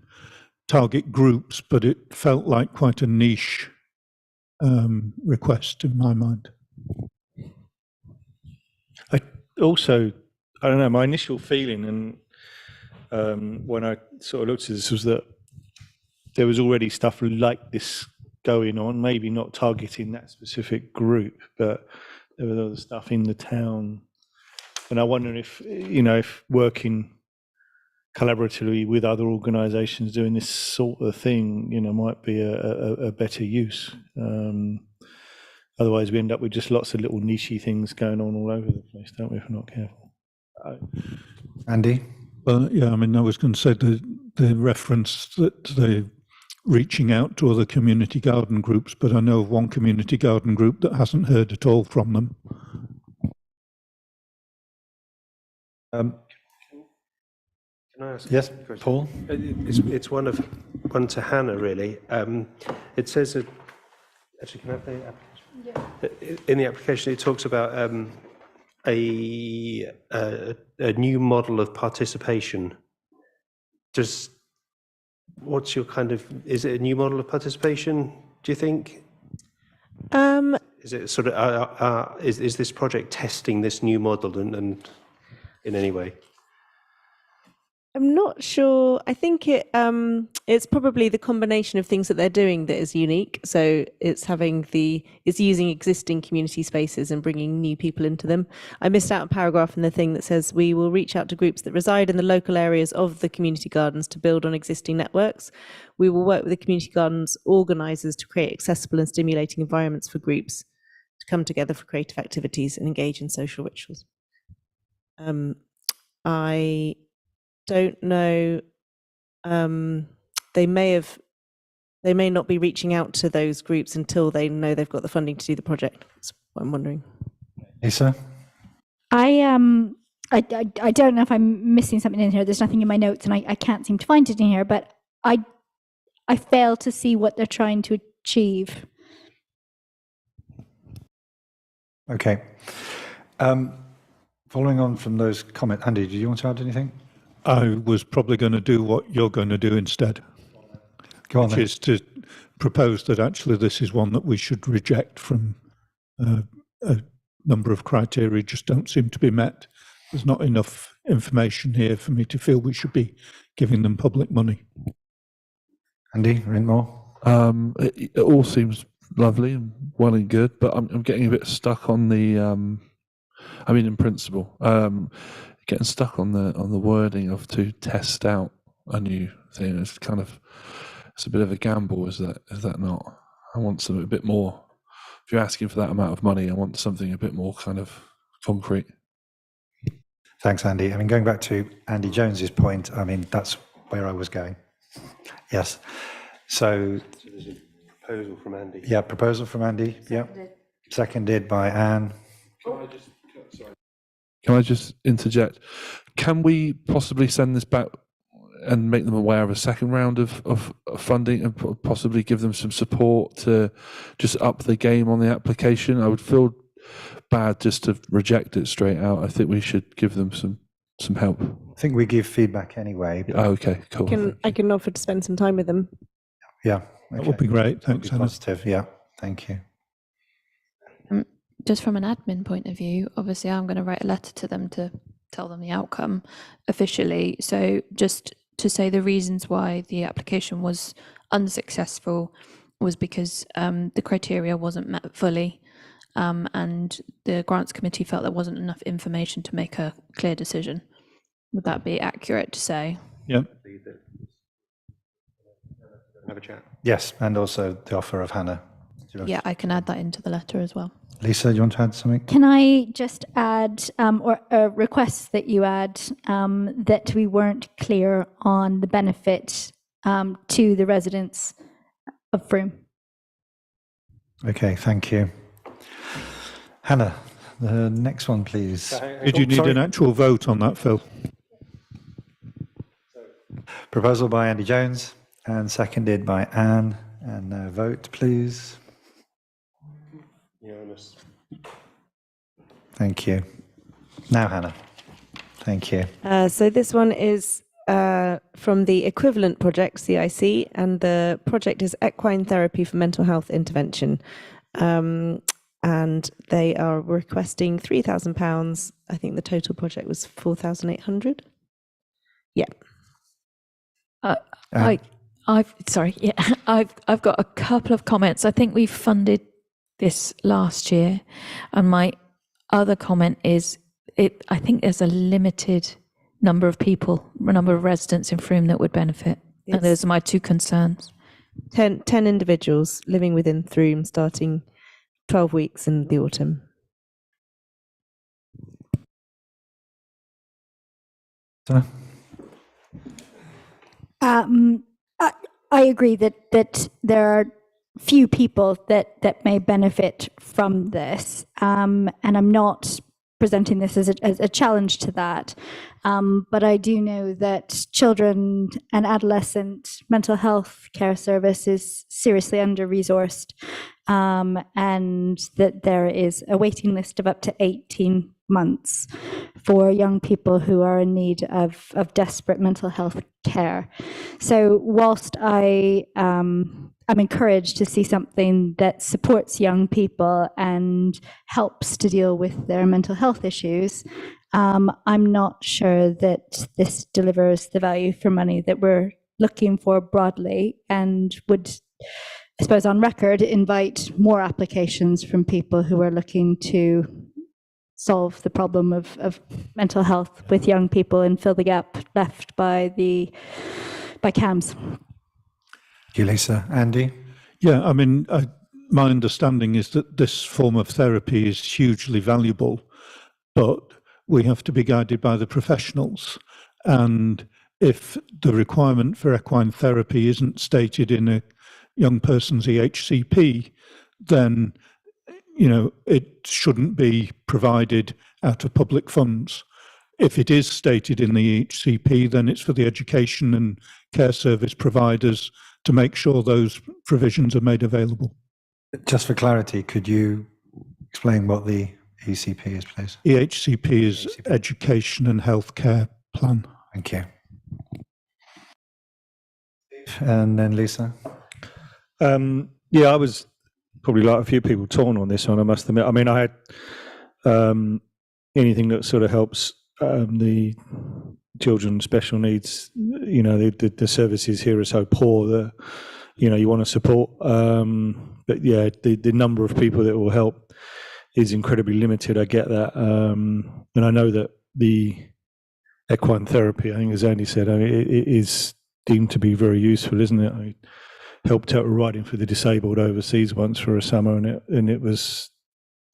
target groups, but it felt like quite a niche request in my mind. Also, I don't know, my initial feeling and when I sort of looked at this was that there was already stuff like this going on, maybe not targeting that specific group, but there was other stuff in the town. And I wonder if, you know, if working collaboratively with other organisations doing this sort of thing, you know, might be a better use. Otherwise, we end up with just lots of little nichey things going on all over the place, don't we, if we're not careful? Andy? Well, yeah, I mean, I was going to say the reference that they're reaching out to other community garden groups, but I know of one community garden group that hasn't heard at all from them. Can I ask? Yes, Paul? It's one to Hannah, really. It says, actually, can I have the application? Yeah. In the application, it talks about a new model of participation. What's your kind of, is it a new model of participation, do you think? Is it sort of, is this project testing this new model and in any way? I'm not sure. I think it's probably the combination of things that they're doing that is unique. So it's using existing community spaces and bringing new people into them. I missed out a paragraph in the thing that says we will reach out to groups that reside in the local areas of the community gardens to build on existing networks. We will work with the community gardens organisers to create accessible and stimulating environments for groups to come together for creative activities and engage in social rituals. I don't know, they may have they may not be reaching out to those groups until they know they've got the funding to do the project. That's what I'm wondering. Lisa? I don't know if I'm missing something in here. There's nothing in my notes, and I can't seem to find it in here. But I fail to see what they're trying to achieve. Okay. Following on from those comments, Andy, do you want to add anything? I was probably going to do what you're going to do instead, Go on which then. is to propose that actually this is one that we should reject from a number of criteria just don't seem to be met. There's not enough information here for me to feel we should be giving them public money. Andy, Rintmore? It all seems lovely and well and good, but I'm getting a bit stuck on the. I mean, in principle, getting stuck on the wording of to test out a new thing. It's a bit of a gamble, is that not? I want something a bit more. If you're asking for that amount of money, I want something a bit more kind of concrete. Thanks, Andy. I mean, going back to Andy Jones's point, I mean, that's where I was going. Yes. So there's a proposal from Andy. yeah, proposal from Andy. Yeah. Seconded by Anne. Can I just interject? Can we possibly send this back and make them aware of a second round of funding and possibly give them some support to just up the game on the application? I would feel bad just to reject it straight out. I think we should give them some help. I think we give feedback anyway. But Oh, okay, cool. I can offer to spend some time with them. yeah. That would be great. Thanks, Anna. Positive. Yeah. Thank you. Just from an admin point of view, obviously I'm going to write a letter to them to tell them the outcome officially. So just to say the reasons why the application was unsuccessful was because the criteria wasn't met fully, and the grants committee felt there wasn't enough information to make a clear decision. Would that be accurate to say? Yeah. Have a chat. Yes, and also the offer of Hannah. Yeah, I can add that into the letter as well. Lisa, do you want to add something? Can I just add, or request that you add, that we weren't clear on the benefit to the residents of Frome? Okay, thank you. Hannah, the next one, please. Did you need an actual vote on that, Phil? Proposal by Andy Jones and seconded by Anne. And vote, please. Unanimous. Thank you. Now, Hannah. Thank you. So this one is from the equivalent project, CIC, and the project is equine therapy for mental health intervention. And they are requesting £3,000. I think the total project was 4,800. Yeah. I've got a couple of comments. I think we funded this last year, and my other comment is I think there's a limited number of people, a number of residents in Frome that would benefit. Yes. And those are my two concerns. 10 individuals living within Frome, starting 12 weeks in the autumn. I agree that there are few people that may benefit from this, and I'm not presenting this as a challenge to that, but I do know that children and adolescent mental health care service is seriously under-resourced, and that there is a waiting list of up to 18 months for young people who are in need of desperate mental health care. So whilst I'm encouraged to see something that supports young people and helps to deal with their mental health issues, I'm not sure that this delivers the value for money that we're looking for broadly, and would, I suppose, on record, invite more applications from people who are looking to solve the problem of mental health with young people and fill the gap left by CAMHS. Thank you, Lisa. Andy? Yeah, I mean, my understanding is that this form of therapy is hugely valuable, but we have to be guided by the professionals. And if the requirement for equine therapy isn't stated in a young person's EHCP, then it shouldn't be provided out of public funds. If it is stated in the EHCP, then it's for the education and care service providers to make sure those provisions are made available. Just for clarity, could you explain what the ECP is, please? EHCP is Education and Healthcare Plan. Thank you. And then Lisa? Yeah, I was probably like a few people torn on this one, I must admit. I mean, I had anything that sort of helps the children with special needs, the services here are so poor that, you want to support. But yeah, the number of people that will help is incredibly limited. I get that. And I know that the equine therapy, I think as Andy said, it is deemed to be very useful, isn't it? I helped out with riding for the disabled overseas once for a summer, and it was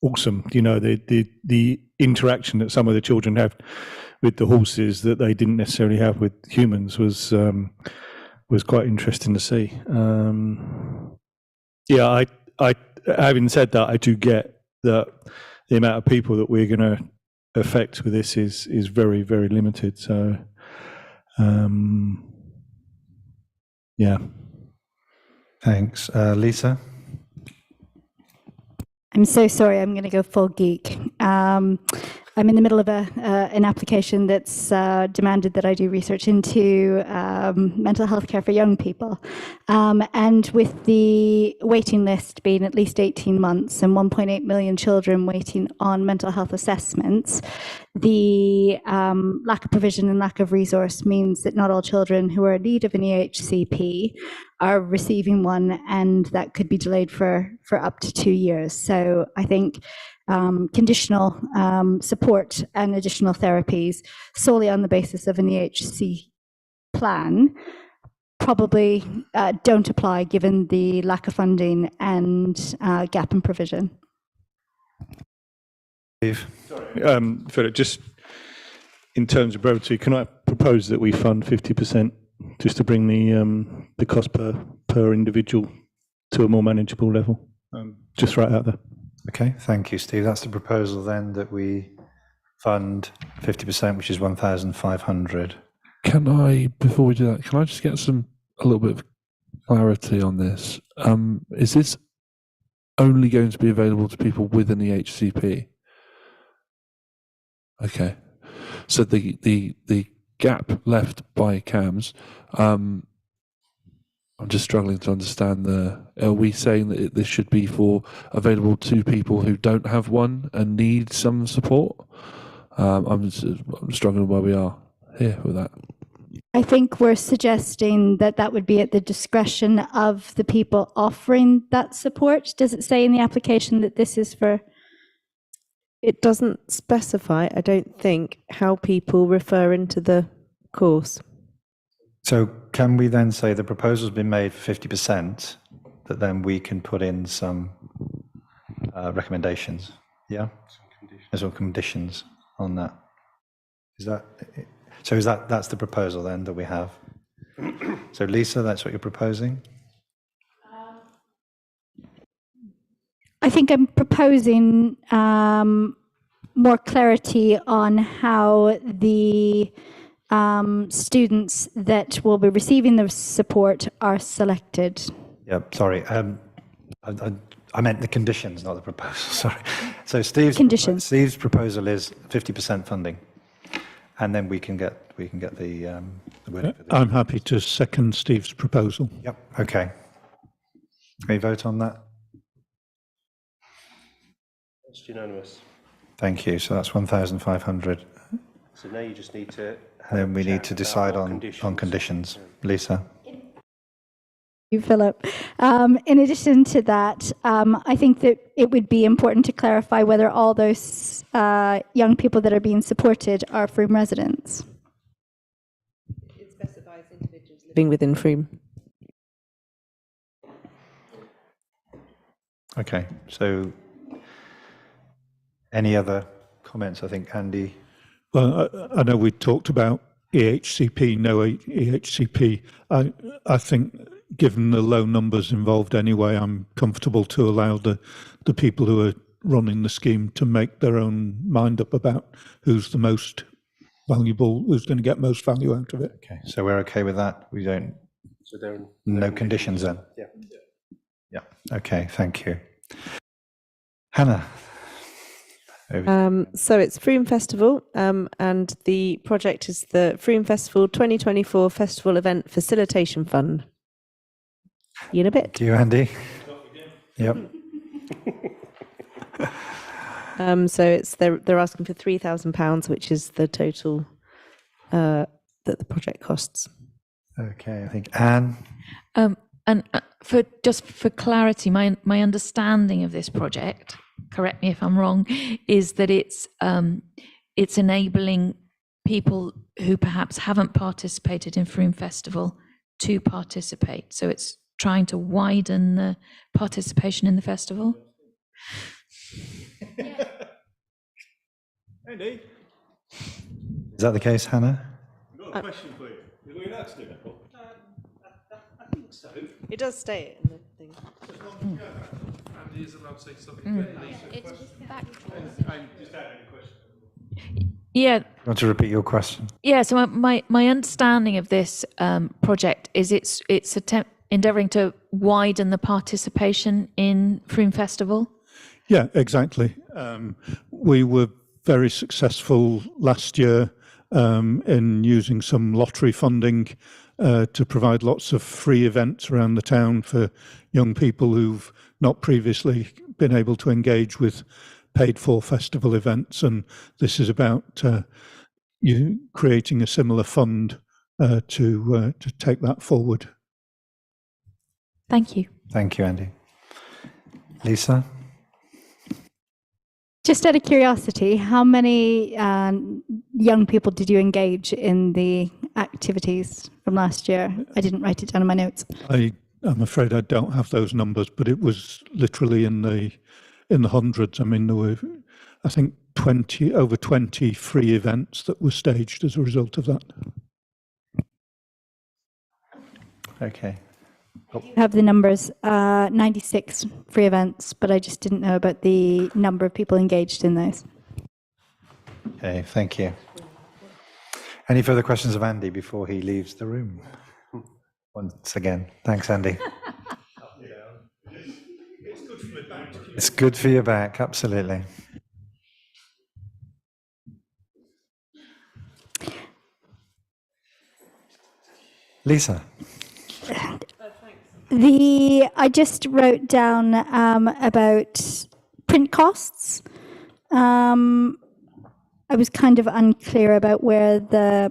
awesome. The interaction that some of the children have with the horses that they didn't necessarily have with humans was quite interesting to see. Yeah, I having said that, I do get that the amount of people that we're going to affect with this is very, very limited. So, yeah. Thanks. Lisa? I'm so sorry, I'm going to go full geek. I'm in the middle of an application that's demanded that I do research into mental health care for young people. And with the waiting list being at least 18 months and 1.8 million children waiting on mental health assessments, the lack of provision and lack of resource means that not all children who are in need of an EHCP are receiving one, and that could be delayed for up to 2 years. So I think conditional support and additional therapies solely on the basis of an EHC plan probably don't apply given the lack of funding and gap in provision. Steve? Philip, just in terms of brevity, can I propose that we fund 50% just to bring the cost per individual to a more manageable level? Just right out there. Okay, thank you, Steve. That's the proposal then, that we fund 50%, which is 1,500. Can I, before we do that, can I just get a little bit of clarity on this? Is this only going to be available to people with an EHCP? Okay, so the gap left by CAMHS, I'm just struggling to understand are we saying that this should be available to people who don't have one and need some support? I'm struggling where we are here with that. I think we're suggesting that that would be at the discretion of the people offering that support. Does it say in the application that this is for? It doesn't specify, I don't think, how people refer into the course. So can we then say the proposal's been made for 50%, that then we can put in some recommendations? Yeah? There's some conditions on that. That's the proposal then that we have? So Lisa, that's what you're proposing? I think I'm proposing more clarity on how the students that will be receiving the support are selected. Yeah, sorry. I meant the conditions, not the proposal. Sorry. So Steve's proposal is 50% funding, and then we can get the wording for this. I'm happy to second Steve's proposal. Yep. Okay. Can we vote on that? It's unanimous. Thank you. So that's 1,500. So now you just need to. And then we need to decide on conditions. Lisa? You, Philip. In addition to that, I think that it would be important to clarify whether all those young people that are being supported are Frome residents. It specifies individuals living within Frome. Okay. So any other comments? I think Andy. Well, I know we talked about EHCP, no EHCP. I think, given the low numbers involved anyway, I'm comfortable to allow the people who are running the scheme to make their own mind up about who's the most valuable, who's going to get most value out of it. Okay, so we're okay with that? We don't, So they're no conditions then? Yeah. Yeah, okay, thank you. Hannah? over- So it's Froome Festival, and the project is the Froome Festival 2024 Festival Event Facilitation Fund. See you in a bit. Do you, Andy? Yep. So it's they're asking for £3,000, which is the total that the project costs. Okay, I think Anne? And for clarity, my understanding of this project, correct me if I'm wrong, is that it's enabling people who perhaps haven't participated in Froome Festival to participate. So it's trying to widen the participation in the festival. Andy, Is that the case, Hannah? I've got a question for you. Are we allowed to do that? I think so. It does state in the thing. Andy is allowed to say something. Yeah. You want to repeat your question? Yeah, so my understanding of this project is it's endeavouring to widen the participation in Froome Festival. Yeah, exactly. We were very successful last year in using some lottery funding to provide lots of free events around the town for young people who've not previously been able to engage with paid for festival events. And this is about you creating a similar fund to take that forward. Thank you. Thank you, Andy. Lisa? Just out of curiosity, how many young people did you engage in the activities from last year? I didn't write it down in my notes. I'm afraid I don't have those numbers, but it was literally in the hundreds. I mean, there were, I think, over 20 free events that were staged as a result of that. Okay. You have the numbers, 96 free events, but I just didn't know about the number of people engaged in those. Okay, thank you. Any further questions of Andy before he leaves the room? Once again, thanks, Andy. It's good for your back, absolutely. Lisa. I just wrote down about print costs. I was kind of unclear about why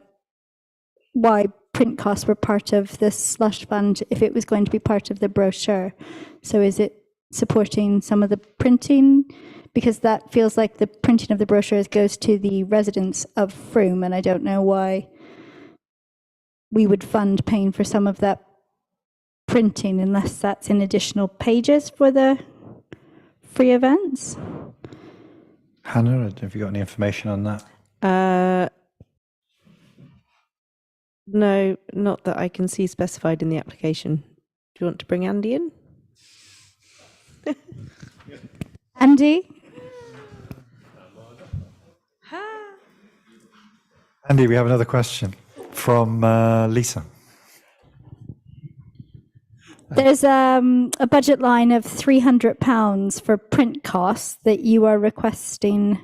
print costs were part of this slush fund, if it was going to be part of the brochure. So is it supporting some of the printing? Because that feels like the printing of the brochures goes to the residents of Froome, and I don't know why we would fund paying for some of that printing unless that's in additional pages for the free events. Hannah, have you got any information on that? No, not that I can see specified in the application. Do you want to bring Andy in? Andy? Andy, we have another question from Lisa. There's a budget line of £300 for print costs that you are requesting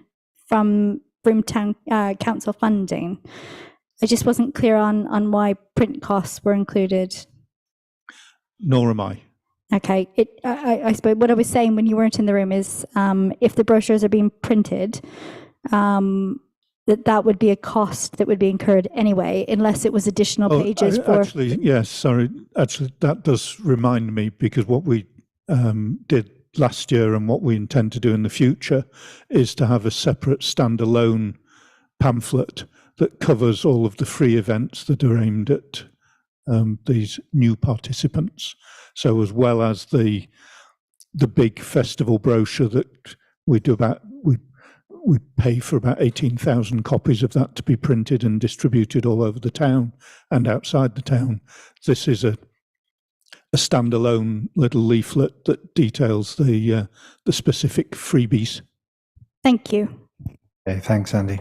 from Froome Town Council funding. I just wasn't clear on why print costs were included. Nor am I. Okay, I suppose what I was saying when you weren't in the room is if the brochures are being printed, that would be a cost that would be incurred anyway, unless it was additional pages for... Actually, yes, sorry. Actually, that does remind me, because what we did last year and what we intend to do in the future is to have a separate standalone pamphlet that covers all of the free events that are aimed at these new participants. So as well as the big festival brochure that we do we pay for about 18,000 copies of that to be printed and distributed all over the town and outside the town. This is a a standalone little leaflet that details the specific freebies. Thank you. Okay, thanks, Andy.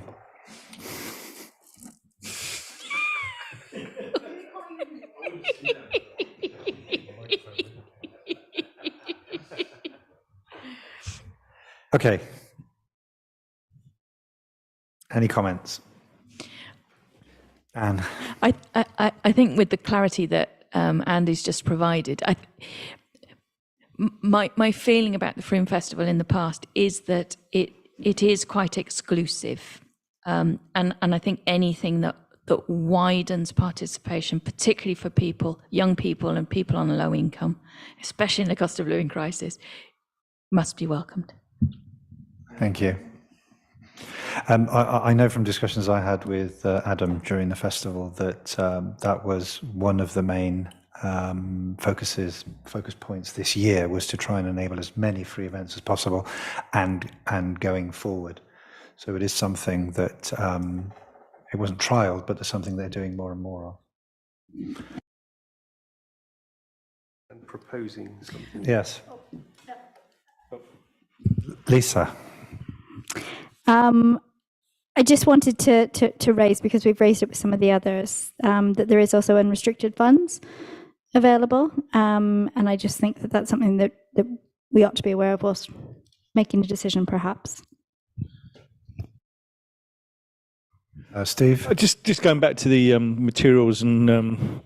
Okay. Any comments? Anne? I think with the clarity that Andy's just provided, my feeling about the Froome Festival in the past is that it is quite exclusive, and I think anything that widens participation, particularly for people, young people and people on a low income, especially in the cost of living crisis, must be welcomed. Thank you. I know from discussions I had with Adam during the festival that that was one of the main focus points this year, was to try and enable as many free events as possible and going forward. So it is something that it wasn't trialed, but it's something they're doing more and more of. And proposing something. Yes. Lisa. I just wanted to raise, because we've raised it with some of the others, that there is also unrestricted funds available. And I just think that that's something that we ought to be aware of whilst making a decision, perhaps. Steve? Just going back to the materials and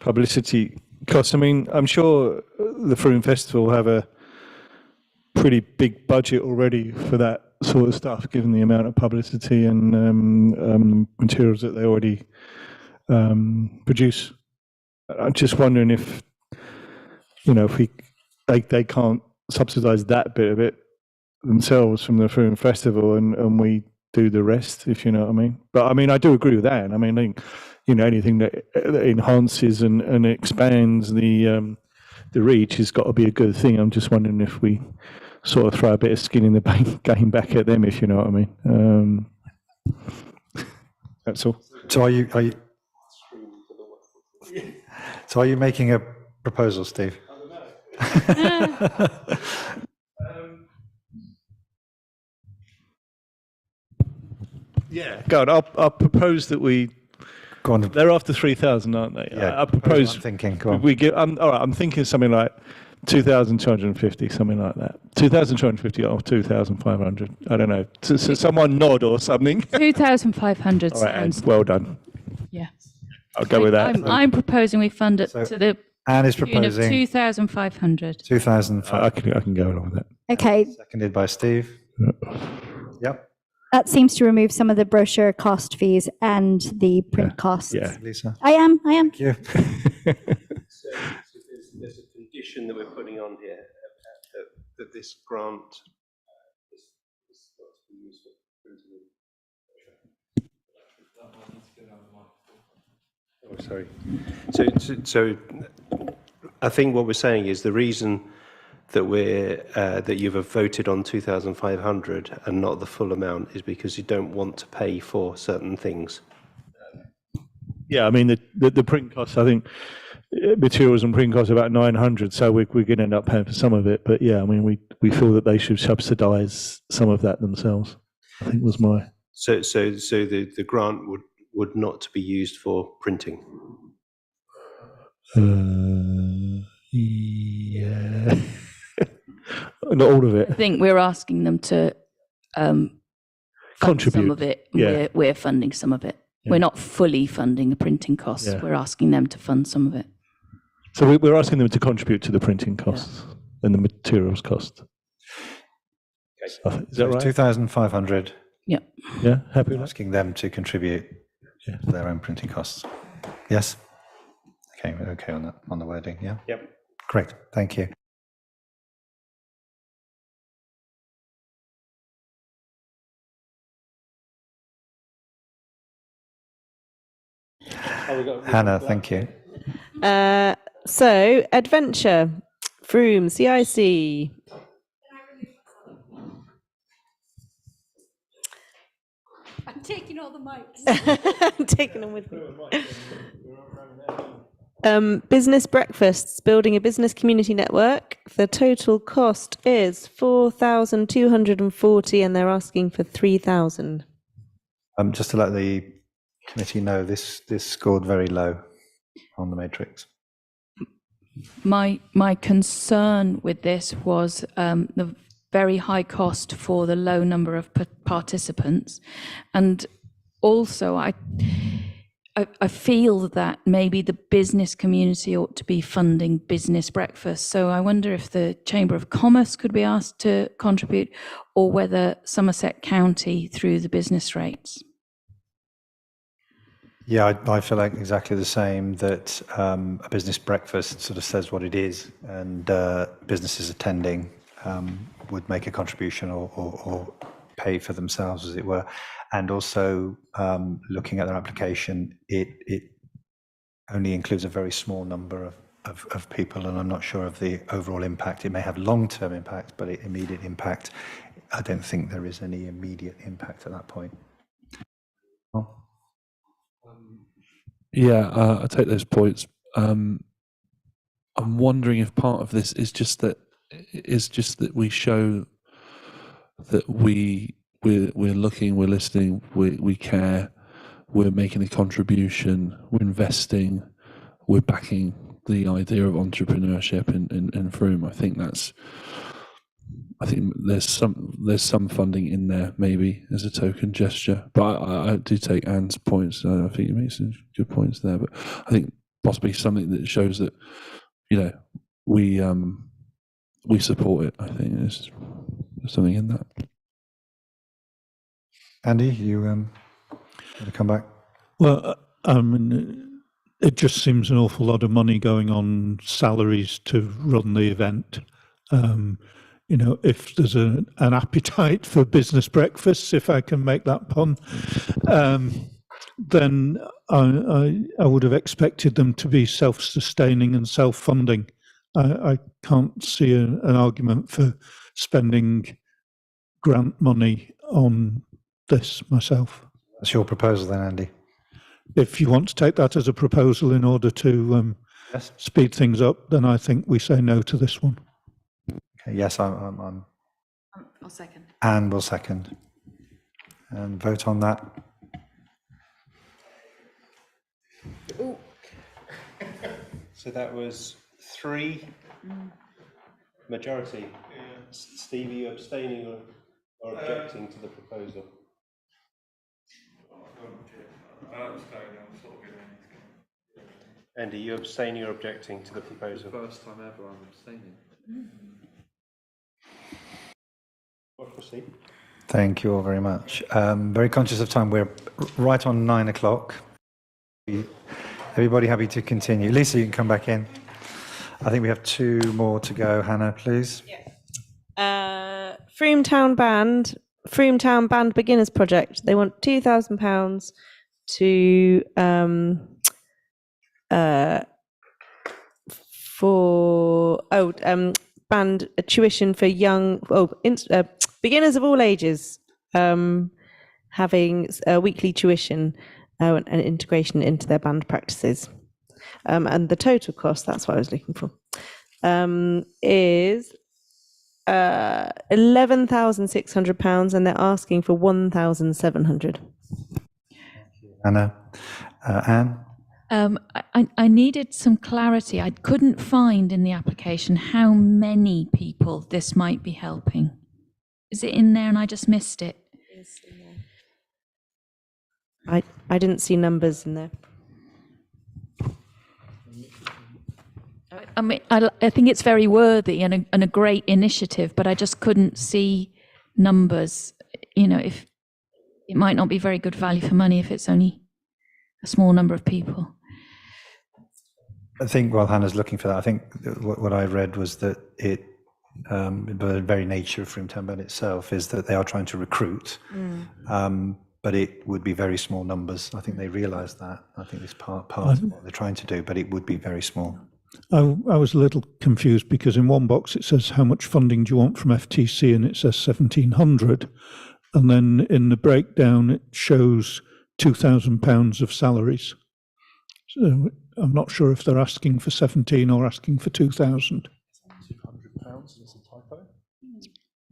publicity costs. I mean, I'm sure the Froome Festival have a pretty big budget already for that sort of stuff, given the amount of publicity and materials that they already produce. I'm just wondering if, if they can't subsidise that bit of it themselves from the Froome Festival, and we do the rest, if you know what I mean. But I mean, I do agree with that. I mean, I think, anything that enhances and expands the reach has got to be a good thing. I'm just wondering if we sort of throw a bit of skin in the game back at them, if you know what I mean. That's all. So are you making a proposal, Steve? Yeah, God, I'll propose that we. Go on. They're after 3,000, aren't they? Yeah, I propose. I'm thinking. Go on. We give. All right, I'm thinking something like 2,250, something like that. 2,250 or 2,500. I don't know. So someone nod or something. 2,500 All right, sounds. Anne, well done. Yeah. I'll go with that. I'm proposing we fund it to the Anne is tune of proposing 2,500. 2,500. I can go along with that. Okay, Seconded by Steve. Yep. that seems to remove some of the brochure cost fees and the print costs. Yeah. Lisa. I am. Thank you. So there's a condition that we're putting on here that this grant is not to be used for printing. Oh, sorry. So I think what we're saying is the reason that that you've voted on 2,500 and not the full amount is because you don't want to pay for certain things. Yeah, I mean the print costs. I think materials and print costs are about 900, so we're going to end up paying for some of it. But yeah, I mean we feel that they should subsidise some of that themselves. I think was my. So the grant would not be used for printing. Yeah. Not all of I it. think we're asking them to fund Contribute. some of it. Yeah. We're funding some of it. Yeah. We're not fully funding the printing costs. Yeah. We're asking them to fund some of it. So we're asking them to contribute to the printing costs and the materials cost. Is that right? 2,500. Yeah. Yeah, happy with that? Asking them to contribute to their own printing costs. Yes? Okay, we're okay on that, on the wording, yeah? Yep. Great, thank you. Hannah, thank you. So, adventure, Froome, CIC. I'm taking all the mics. I'm taking them with me. Business breakfasts, building a business community network. The total cost is 4,240 and they're asking for 3,000. Just to let the committee know, this scored very low on the matrix. My concern with this was the very high cost for the low number of participants, and also I feel that maybe the business community ought to be funding business breakfast. So I wonder if the Chamber of Commerce could be asked to contribute, or whether Somerset County through the business rates. Yeah, I feel like exactly the same, that a business breakfast sort of says what it is, and businesses attending would make a contribution or pay for themselves, as it were. And also looking at their application, it only includes a very small number of people, and I'm not sure of the overall impact. It may have long-term impact, but immediate impact, I don't think there is any immediate impact at that point. Yeah, I take those points. I'm wondering if part of this is just that we show that we're looking, we're listening, we care, we're making a contribution, we're investing, we're backing the idea of entrepreneurship in Frome. I think there's some funding in there, maybe as a token gesture. But I do take Anne's points. I think you make some good points there. But I think possibly something that shows that, we support it. I think there's something in that. Andy, you want to come back? Well, it just seems an awful lot of money going on salaries to run the event. If there's an appetite for business breakfasts, if I can make that pun, then I would have expected them to be self-sustaining and self-funding. I can't see an argument for spending grant money on this myself. That's your proposal then, Andy? If you want to take that as a proposal in order to yes, speed things up, then I think we say no to this one. Okay, yes, I'll second. Anne will second. And vote on that. Ooh. So that was 3 majority. Steve, are you abstaining or objecting to the proposal? Andy, you abstaining or objecting to the proposal? First time ever I'm abstaining. Well, proceed. Thank you all very much. Very conscious of time. We're right on 9 o'clock. Everybody happy to continue? Lisa, you can come back in. I think we have 2 more to go. Hannah, please. Frome Town Band Beginners Project. They want £2,000 to band tuition for beginners of all ages, having weekly tuition and integration into their band practices. And the total cost, that's what I was looking for, is £11,600, and they're asking for 1,700. Anna, Anne? I needed some clarity. I couldn't find in the application how many people this might be helping. Is it in there and I just missed it? I didn't see numbers in there. I mean, I think it's very worthy and a great initiative, but I just couldn't see numbers. If it might not be very good value for money if it's only a small number of people. I think while Hannah's looking for that, I think what I read was that the very nature of Frome Town Band itself is that they are trying to recruit, but it would be very small numbers. I think they realise that. I think it's part of what they're trying to do, but it would be very small. I was a little confused because in one box it says how much funding do you want from FTC, and it says 1,700, and then in the breakdown it shows £2,000 of salaries. So I'm not sure if they're asking for 17 or asking for 2,000. £200 is a typo.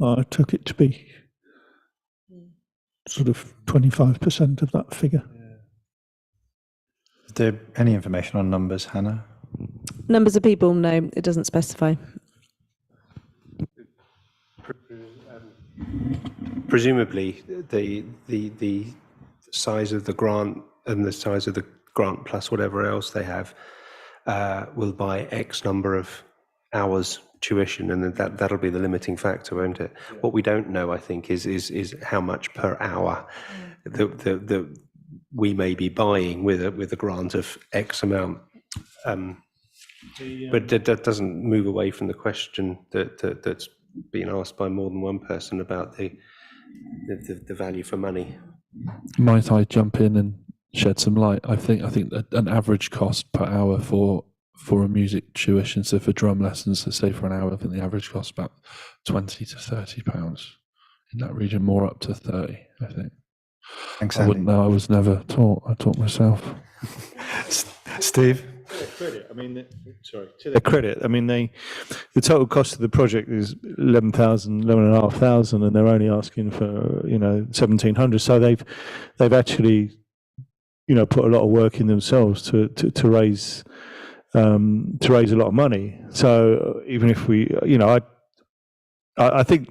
I took it to be sort of 25% of that figure. Is there any information on numbers, Hannah? Numbers of people, no, it doesn't specify. Presumably, the size of the grant and the size of the grant plus whatever else they have will buy X number of hours tuition, and then that'll be the limiting factor, won't it? What we don't know, I think, is how much per hour that we may be buying with a grant of X amount. But that doesn't move away from the question that's been asked by more than one person about the value for money. Might I jump in and shed some light? I think an average cost per hour for a music tuition, so for drum lessons, so say for an hour, I think the average cost about £20 to £30 in that region, more up to 30, I think. Thanks, I wouldn't know. I was never taught. I taught myself. Steve? To their credit, I mean, the total cost of the project is 11,500, and they're only asking for 1,700. So they've actually put a lot of work in themselves to raise a lot of money. So even if we, I think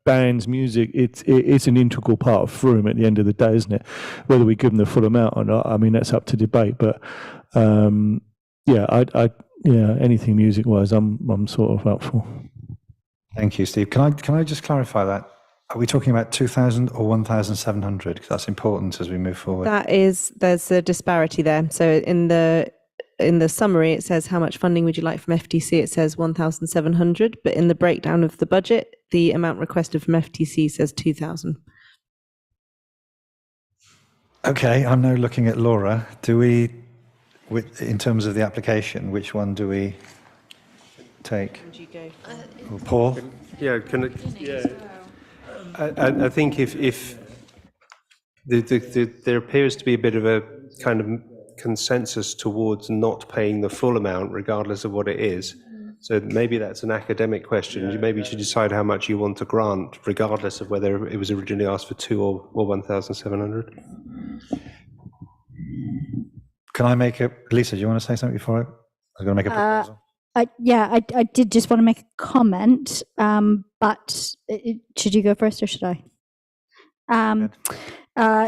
bands, music, it's an integral part of Froome at the end of the day, isn't it? Whether we give them the full amount or not, I mean, that's up to debate. But anything music wise, I'm sort of up for. Thank you, Steve. Can I just clarify that? Are we talking about 2,000 or 1,700? Because that's important as we move forward. There's a disparity there. So in the summary, it says how much funding would you like from FTC? It says 1,700, but in the breakdown of the budget, the amount requested from FTC says 2,000. Okay, I'm now looking at Laura. Do we, in terms of the application, which one do we take? Or Paul? Yeah, I think if there appears to be a bit of a kind of consensus towards not paying the full amount, regardless of what it is. So maybe that's an academic question. Maybe you should decide how much you want to grant, regardless of whether it was originally asked for 2,000 or 1,700. Can I make a, Lisa, do you want to say something before I was going to make a proposal? I did just want to make a comment, but should you go first or should I?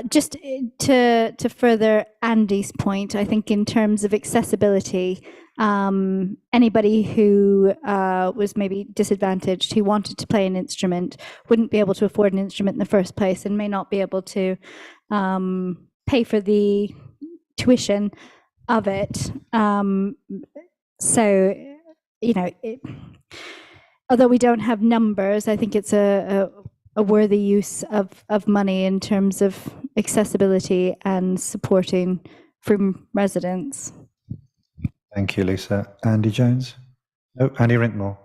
Just to further Andy's point, I think in terms of accessibility, anybody who was maybe disadvantaged, who wanted to play an instrument, wouldn't be able to afford an instrument in the first place and may not be able to pay for the tuition of it. So, although we don't have numbers, I think it's a worthy use of money in terms of accessibility and supporting Froome residents. Thank you, Lisa. Andy Jones? Oh, Andy Rinkmore.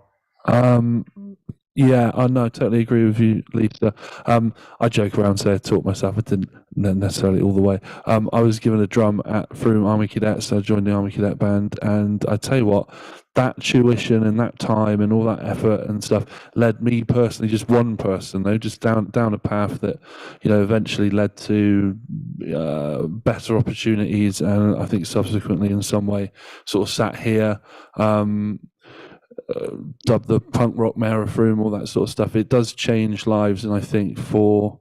Yeah, I know, I totally agree with you, Lisa. I joke around, say I taught myself, I didn't necessarily all the way. I was given a drum at Froome Army Cadets, so I joined the Army Cadet Band, and I tell you what, that tuition and that time and all that effort and stuff led me personally, just one person though, just down a path that, eventually led to better opportunities, and I think subsequently in some way sort of sat here, dubbed the punk rock mayor of Froome, all that sort of stuff. It does change lives, and I think for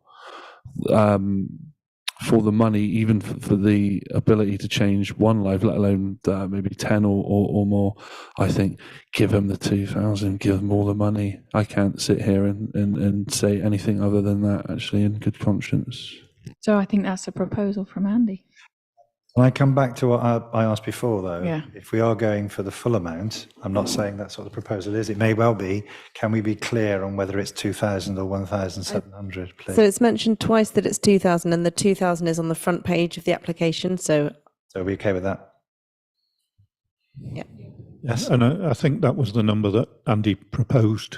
the money, even for the ability to change one life, let alone maybe 10 or more, I think give them the 2,000, give them all the money. I can't sit here and say anything other than that, actually, in good conscience. So I think that's a proposal from Andy. Can I come back to what I asked before, though? Yeah. If we are going for the full amount, I'm not saying that's what the proposal is. It may well be. Can we be clear on whether it's 2,000 or 1,700, please? So it's mentioned twice that it's 2,000, and the 2,000 is on the front page of the application. So are we okay with that? Yeah. Yes. And I think that was the number that Andy proposed.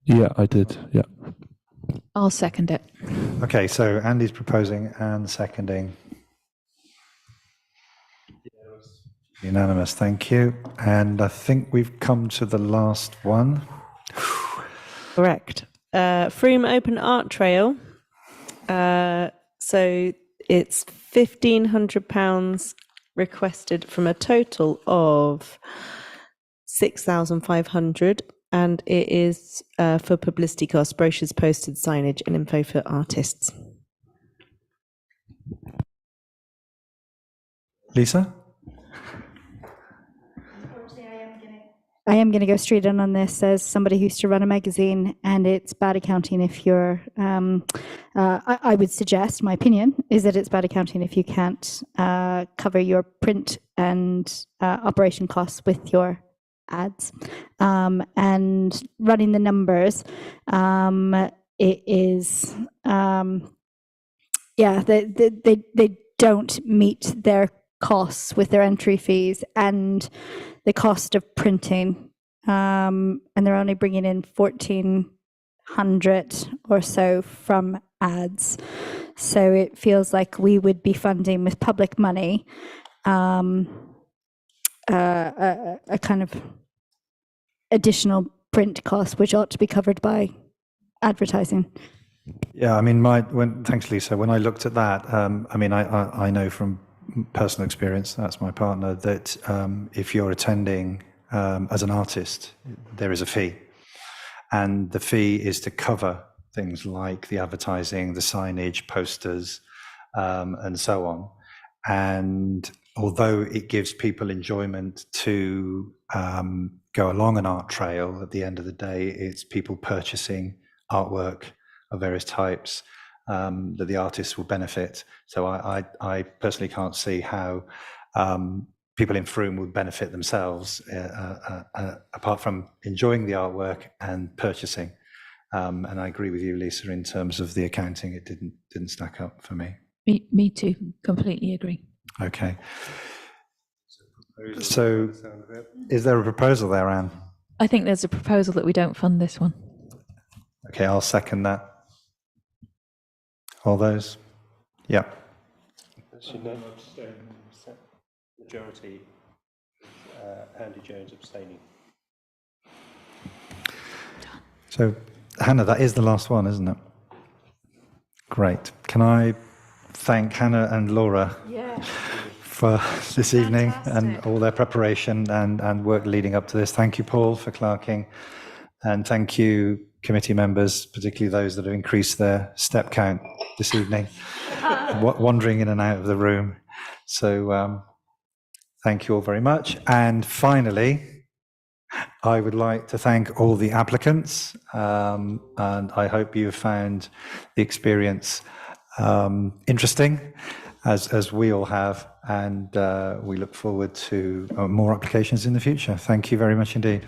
Yeah, I did. Yeah. I'll second it. Okay, so Andy's proposing and seconding. Unanimous, thank you. And I think we've come to the last one. Correct. Frome Open Art Trail. So it's £1,500 requested from a total of 6,500, and it is for publicity costs, brochures, posted, signage, and info for artists. Lisa? I am going to go straight in on this as somebody who used to run a magazine, and it's bad accounting if you're, I would suggest, my opinion, is that it's bad accounting if you can't cover your print and operation costs with your ads. And running the numbers, it is, they don't meet their costs with their entry fees and the cost of printing, and they're only bringing in 1,400 or so from ads. So it feels like we would be funding with public money a kind of additional print cost, which ought to be covered by advertising. Yeah, I mean, thanks, Lisa. When I looked at that, I mean, I know from personal experience, that's my partner, that if you're attending as an artist, there is a fee. And the fee is to cover things like the advertising, the signage, posters, and so on. And although it gives people enjoyment to go along an art trail, at the end of the day, it's people purchasing artwork of various types that the artists will benefit. So I personally can't see how people in Frome would benefit themselves apart from enjoying the artwork and purchasing. And I agree with you, Lisa, in terms of the accounting. It didn't stack up for me. Me too. Completely agree. Okay. So is there a proposal there, Anne? I think there's a proposal that we don't fund this one. Okay, I'll second that. All those? Yeah. Majority, Andy Jones abstaining. So, Hannah, that is the last one, isn't it? Great. Can I thank Hannah and Laura for this evening and all their preparation and work leading up to this. Thank you, Paul, for clerking. And thank you, committee members, particularly those that have increased their step count this evening, wandering in and out of the room. So thank you all very much. And finally, I would like to thank all the applicants, and I hope you have found the experience interesting, as we all have, and we look forward to more applications in the future. Thank you very much indeed.